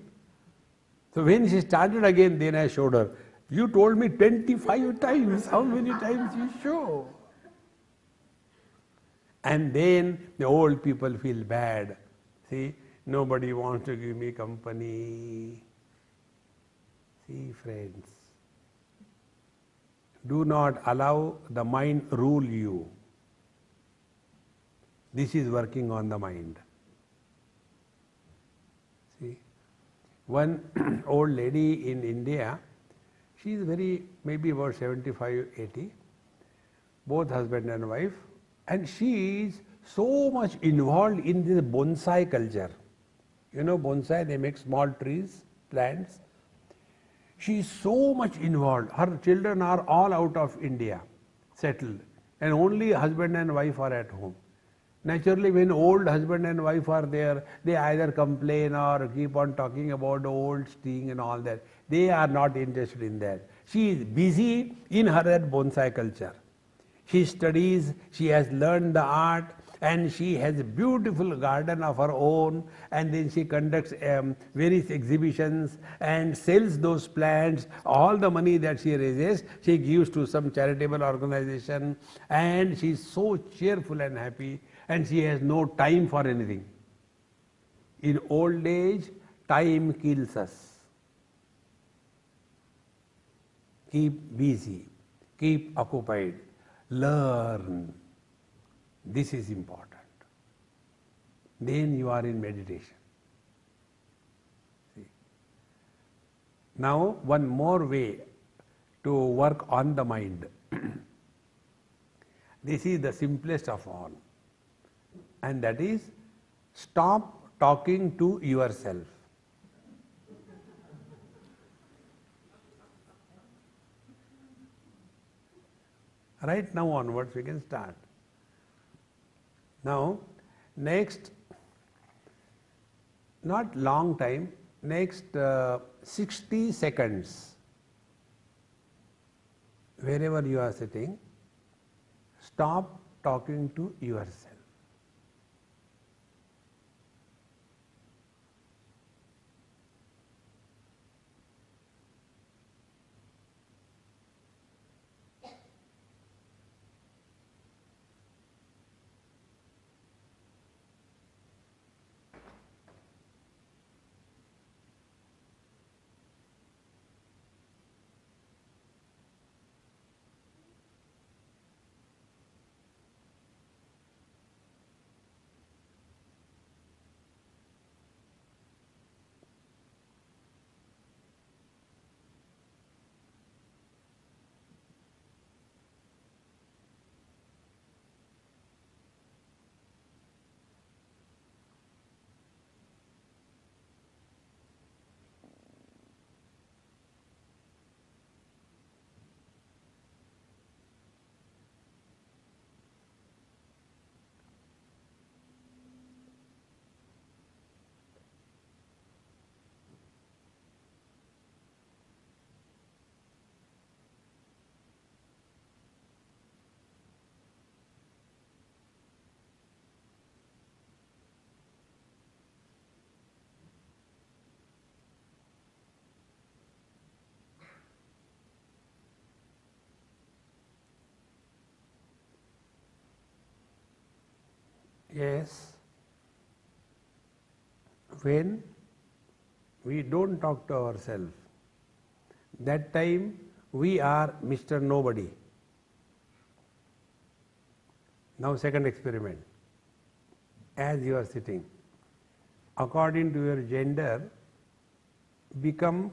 So when she started again, then I showed her. You told me 25 times. How many times you show? And then the old people feel bad. See, nobody wants to give me company. See, friends, do not allow the mind rule you. This is working on the mind. See, one old lady in India, she is maybe about 75, 80, both husband and wife, and she is so much involved in this bonsai culture. You know bonsai, they make small trees, plants. She is so much involved. Her children are all out of India, settled, and only husband and wife are at home. Naturally, when old husband and wife are there, they either complain or keep on talking about the old thing and all that. They are not interested in that. She is busy in her bonsai culture. She studies, she has learned the art, and she has a beautiful garden of her own, and then she conducts various exhibitions and sells those plants. All the money that she raises, she gives to some charitable organization, and she is so cheerful and happy, and she has no time for anything. In old age, time kills us. Keep busy, keep occupied. Learn. This is important. Then you are in meditation. See. Now, one more way to work on the mind. This is the simplest of all. And that is, stop talking to yourself. Right now onwards we can start. Now, next, not long time, next 60 seconds, wherever you are sitting, stop talking to yourself. Yes, when we don't talk to ourselves, that time we are Mr. Nobody. Now second experiment. As you are sitting, according to your gender, become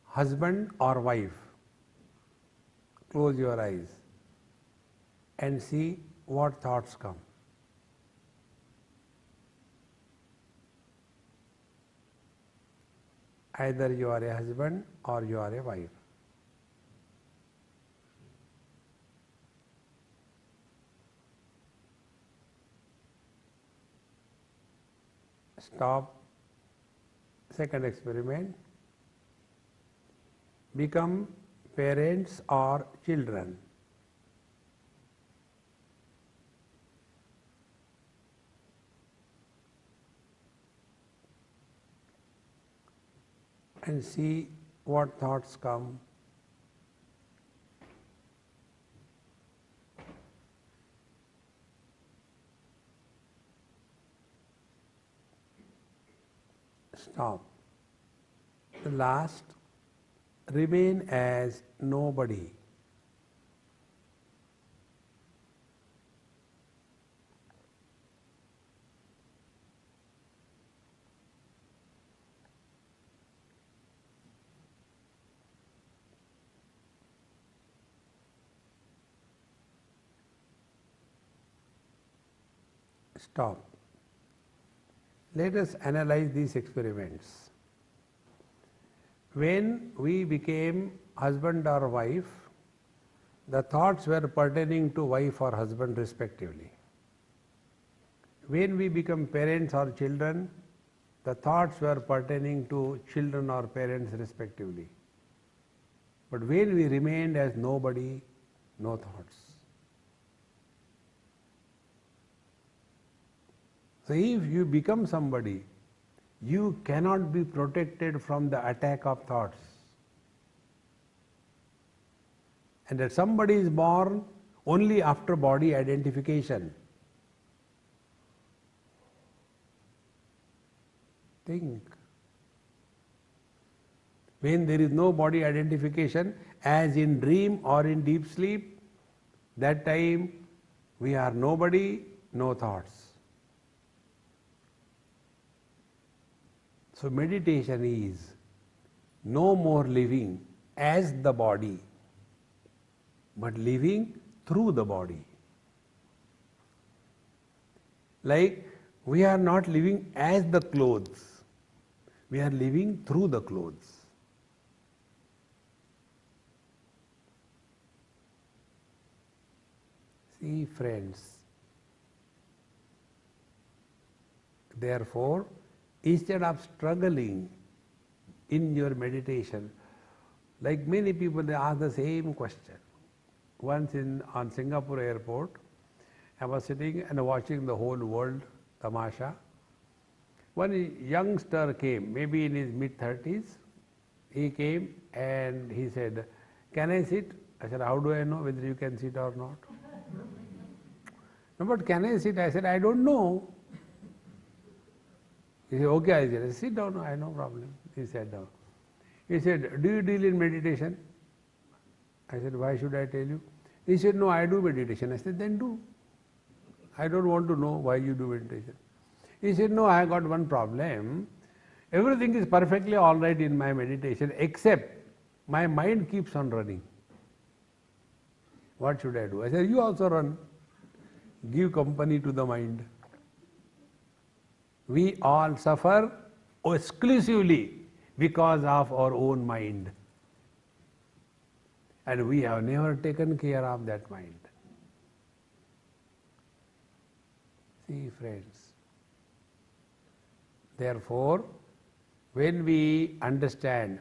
husband or wife. Close your eyes and see what thoughts come. Either you are a husband or you are a wife. Stop. Second experiment. Become parents or children. And see what thoughts come. Stop. The last, remain as nobody. Stop. Let us analyze these experiments. When we became husband or wife, the thoughts were pertaining to wife or husband respectively. When we become parents or children, the thoughts were pertaining to children or parents respectively. But when we remained as nobody, no thoughts. So if you become somebody, you cannot be protected from the attack of thoughts. And that somebody is born only after body identification. Think. When there is no body identification, as in dream or in deep sleep, that time we are nobody, no thoughts. So meditation is no more living as the body, but living through the body. Like we are not living as the clothes, we are living through the clothes. See, friends, therefore, instead of struggling in your meditation, like many people, they ask the same question. Once on Singapore airport, I was sitting and watching the whole world tamasha. One youngster came, maybe in his mid-30s. He came and he said, "Can I sit?" I said, "How do I know whether you can sit or not?" "No, but can I sit?" I said, "I don't know." He said, "Okay," I said, "Sit down, I have no problem." He sat down. He said, "Do you deal in meditation?" I said, "Why should I tell you?" He said, "No, I do meditation." I said, "Then do. I don't want to know why you do meditation." He said, "No, I got one problem. Everything is perfectly all right in my meditation except my mind keeps on running. What should I do?" I said, "You also run. Give company to the mind." We all suffer exclusively because of our own mind. And we have never taken care of that mind. See, friends. Therefore, when we understand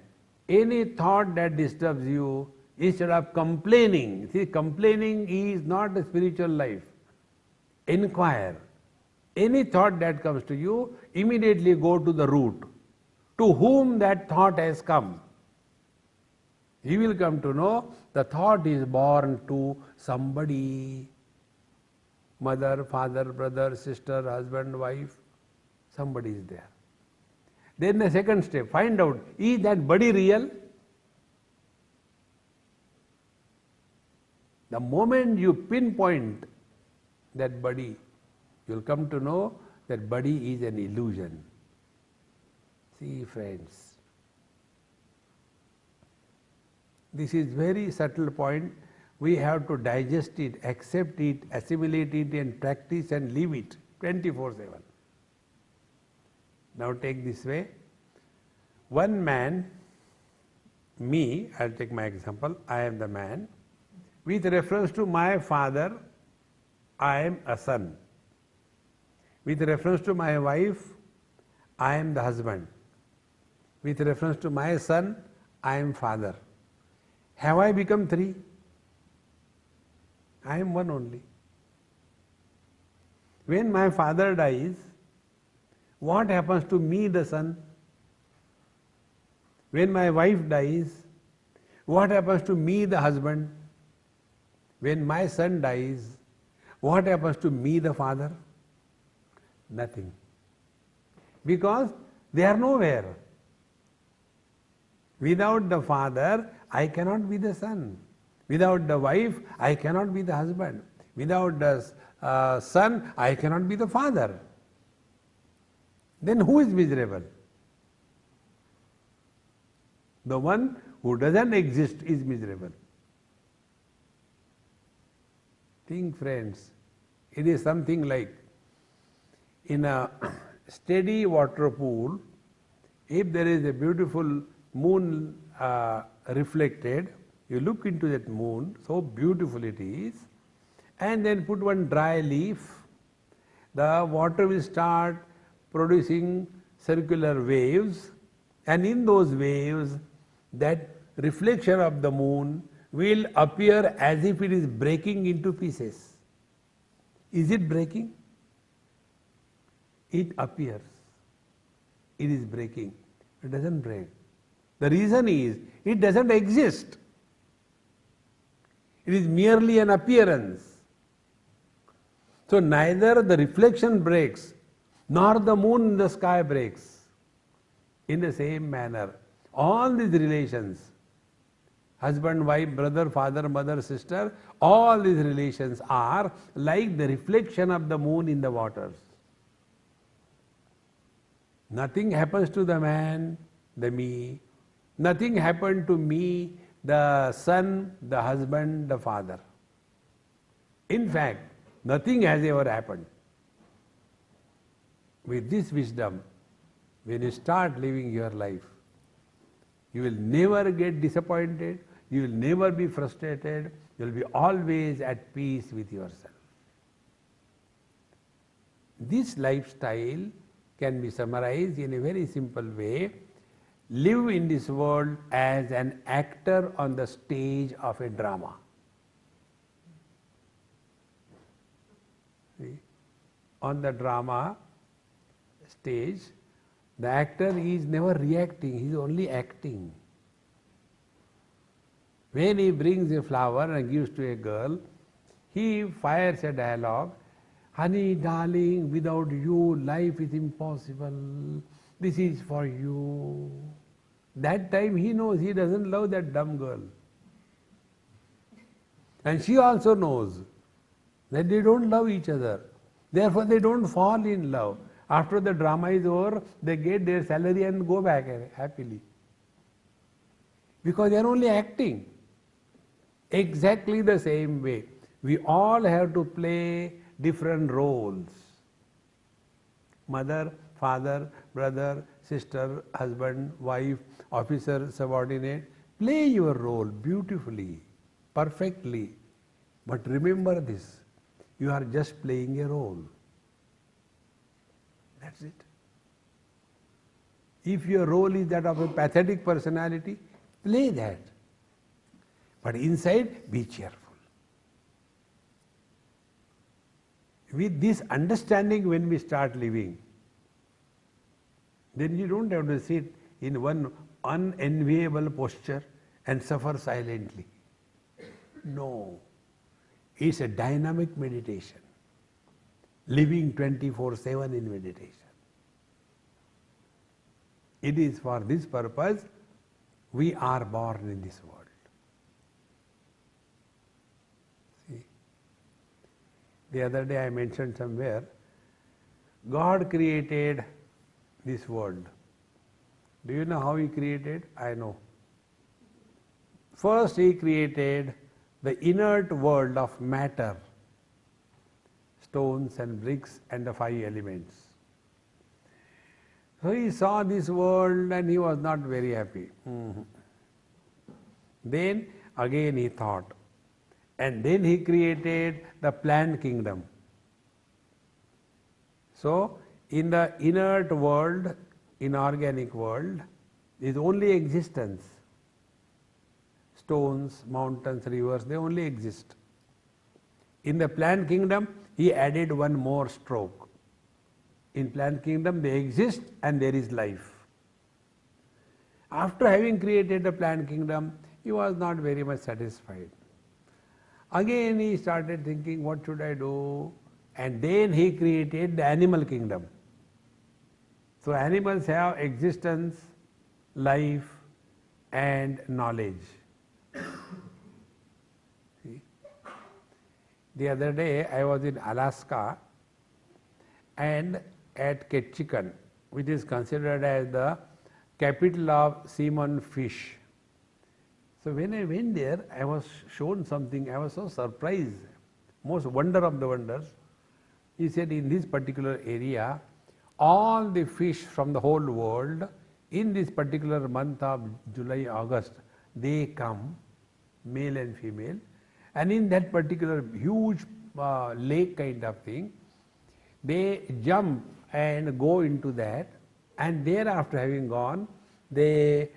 any thought that disturbs you, instead of complaining, see, complaining is not a spiritual life. Inquire. Any thought that comes to you, immediately go to the root. To whom that thought has come. You will come to know the thought is born to somebody. Mother, father, brother, sister, husband, wife. Somebody is there. Then the second step, find out, is that body real? The moment you pinpoint that body, you will come to know that body is an illusion. See, friends, this is very subtle point. We have to digest it, accept it, assimilate it and practice and live it 24/7. Now take this way. One man, me, I'll take my example, I am the man. With reference to my father, I am a son. With reference to my wife, I am the husband. With reference to my son, I am father. Have I become three? I am one only. When my father dies, what happens to me, the son? When my wife dies, what happens to me, the husband? When my son dies, what happens to me, the father? Nothing. Because They are nowhere. Without the father, I cannot be the son. Without the wife, I cannot be the husband. Without the son, I cannot be the father. Then who is miserable? The one who doesn't exist is miserable. Think, friends, it is something like in a steady water pool, if there is a beautiful moon reflected, you look into that moon, so beautiful it is, and then put one dry leaf, the water will start producing circular waves, and in those waves, that reflection of the moon will appear as if it is breaking into pieces. Is it breaking? It appears. It is breaking. It doesn't break. The reason is, it doesn't exist. It is merely an appearance. So neither the reflection breaks, nor the moon in the sky breaks. In the same manner, all these relations, husband, wife, brother, father, mother, sister, all these relations are like the reflection of the moon in the waters. Nothing happens to the man, the me. Nothing happened to me, the son, the husband, the father. In fact, nothing has ever happened. With this wisdom, when you start living your life, you will never get disappointed, you will never be frustrated, you will be always at peace with yourself. This lifestyle can be summarized in a very simple way. Live in this world as an actor on the stage of a drama. See? On the drama stage, the actor is never reacting, he is only acting. When he brings a flower and gives to a girl, he fires a dialogue. Honey, darling, without you, life is impossible. This is for you. That time he knows he doesn't love that dumb girl. And she also knows that they don't love each other. Therefore, they don't fall in love. After the drama is over, they get their salary and go back happily. Because they are only acting. Exactly the same way. We all have to play different roles. Mother, father, brother, sister, husband, wife, officer, subordinate. Play your role beautifully, perfectly. But remember this, you are just playing a role. That's it. If your role is that of a pathetic personality, play that. But inside, be cheerful. With this understanding, when we start living, then you don't have to sit in one unenviable posture and suffer silently. No. It's a dynamic meditation. Living 24/7 in meditation. It is for this purpose we are born in this world. See, the other day I mentioned somewhere, God created this world. Do you know how He created? I know. First He created the inert world of matter, stones and bricks and the 5 elements. So He saw this world and He was not very happy. Then again He thought, and then He created the plant kingdom. So in the inert world, inorganic world, is only existence. Stones, mountains, rivers, they only exist. In the plant kingdom, He added one more stroke. In plant kingdom, they exist and there is life. After having created the plant kingdom, He was not very much satisfied. Again He started thinking, what should I do? And then He created the animal kingdom. So animals have existence, life and knowledge. See? The other day I was in Alaska and at Ketchikan, which is considered as the capital of salmon fish. So when I went there, I was shown something, I was so surprised, most wonder of the wonders. He said in this particular area, all the fish from the whole world, in this particular month of July, August, they come, male and female, and in that particular huge lake kind of thing, they jump and go into that, and thereafter having gone, the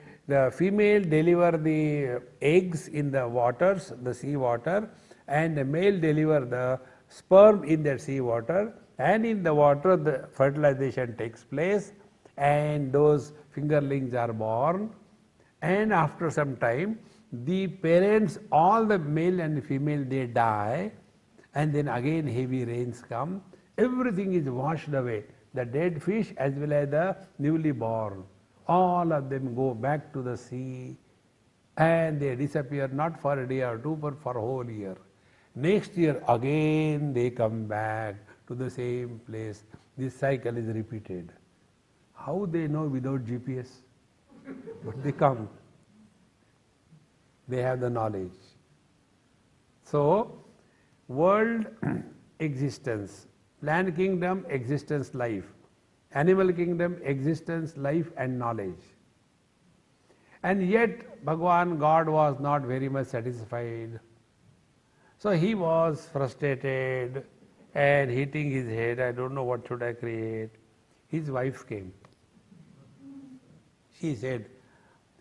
female deliver the eggs in the waters, the sea water, and the male deliver the sperm in that sea water, and in the water the fertilization takes place and those fingerlings are born, and after some time the parents, all the male and female, they die, and then again heavy rains come, everything is washed away, the dead fish as well as the newly born, all of them go back to the sea and they disappear not for a day or two but for a whole year. Next year again they come back to the same place. This cycle is repeated. How they know without GPS? But they come. They have the knowledge. So, world existence, plant kingdom existence, life, animal kingdom existence, life and knowledge. And yet Bhagavan God was not very much satisfied. So he was frustrated and hitting his head, I don't know what should I create. His wife came. She said,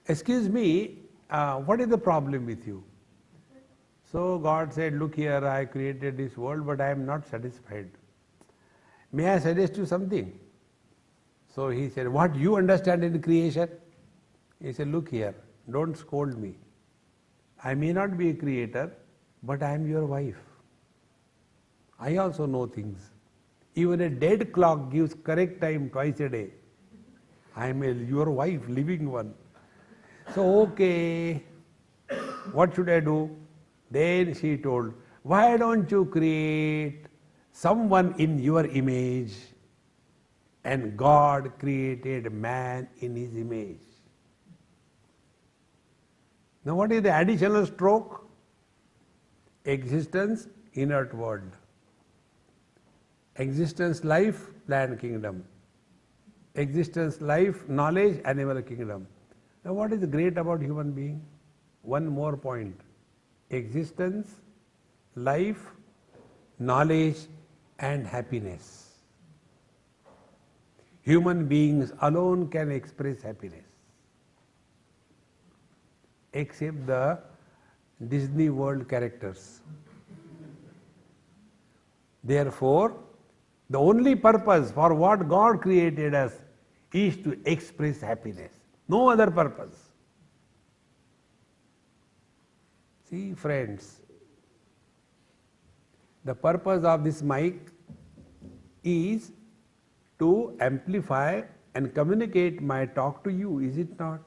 excuse me, what is the problem with you? So God said, look here, I created this world but I am not satisfied. May I suggest you something? So he said, what you understand in creation? He said, look here, don't scold me. I may not be a creator, but I am your wife. I also know things. Even a dead clock gives correct time twice a day. I am your wife, living one. So, okay, what should I do? Then she told, why don't you create someone in your image? And God created man in his image. Now what is the additional stroke? Existence, inert world. Existence, life, plant kingdom. Existence, life, knowledge, animal kingdom. Now what is great about human being? One more point. Existence, life, knowledge and happiness. Human beings alone can express happiness. Except the Disney World characters. Therefore, the only purpose for what God created us is to express happiness. No other purpose. See, friends, the purpose of this mic is to amplify and communicate my talk to you, is it not?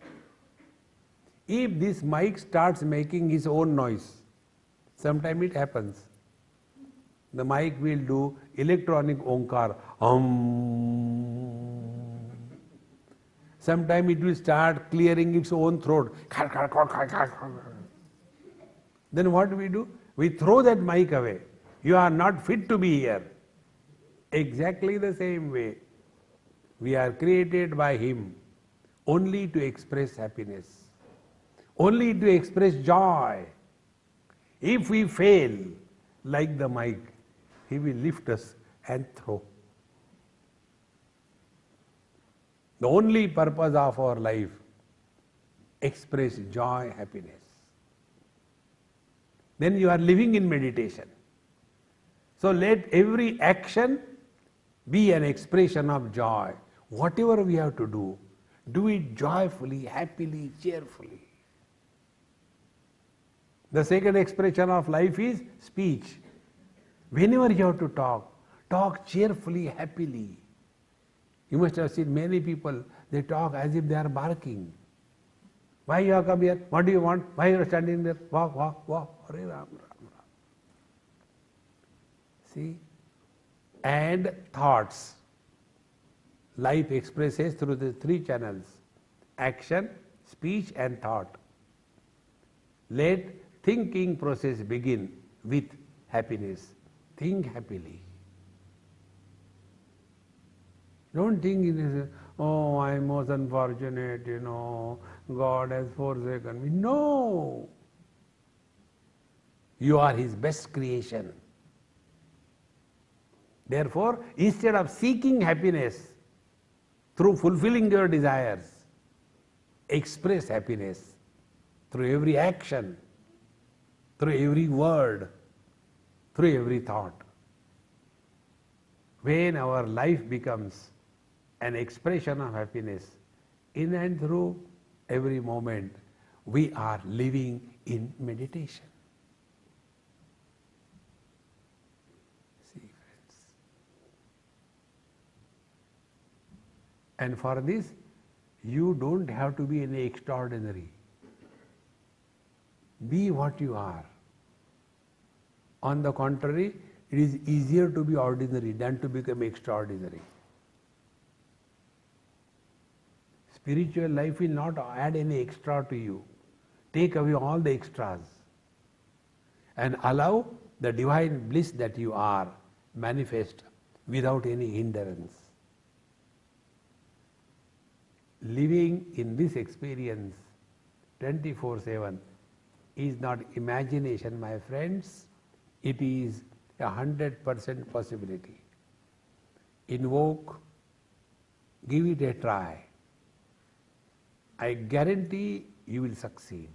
If this mic starts making its own noise, sometime it happens. The mic will do electronic onkar, Sometime it will start clearing its own throat. Then what do? We throw that mic away. You are not fit to be here. Exactly the same way. We are created by Him only to express happiness. Only to express joy. If we fail, like the mic, He will lift us and throw. The only purpose of our life, express joy, happiness. Then you are living in meditation. So let every action be an expression of joy. Whatever we have to do it joyfully, happily, cheerfully. The second expression of life is speech. Whenever you have to talk cheerfully, happily. You must have seen many people, they talk as if they are barking. Why you have come here? What do you want? Why you are standing there? Walk, walk, walk. Hare Ram, Ram, Ram. See? And thoughts. Life expresses through the three channels: action, speech and thought. Let thinking process begin with happiness. Think happily. Don't think, oh, I am most unfortunate, God has forsaken me. No! You are His best creation. Therefore, instead of seeking happiness through fulfilling your desires, express happiness through every action, through every word, through every thought. When our life becomes an expression of happiness in and through every moment, we are living in meditation. See, friends. And for this, you don't have to be any extraordinary. Be what you are. On the contrary, it is easier to be ordinary than to become extraordinary. Spiritual life will not add any extra to you. Take away all the extras and allow the divine bliss that you are manifest without any hindrance. Living in this experience 24/7 is not imagination, my friends. It is 100% possibility. Invoke, give it a try. I guarantee you will succeed.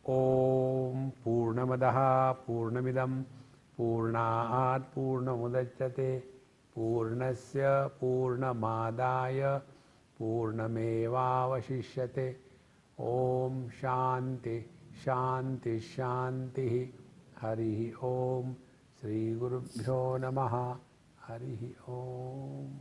Om Purnamadaha Purnamidam Purnaat Purnamudachyate Purnasya Purnamadaya Purnamevavashishyate. Om Shanti Shanti Shanti. Harihi Om. Sri Gurubhyo Namaha. Harihi Om.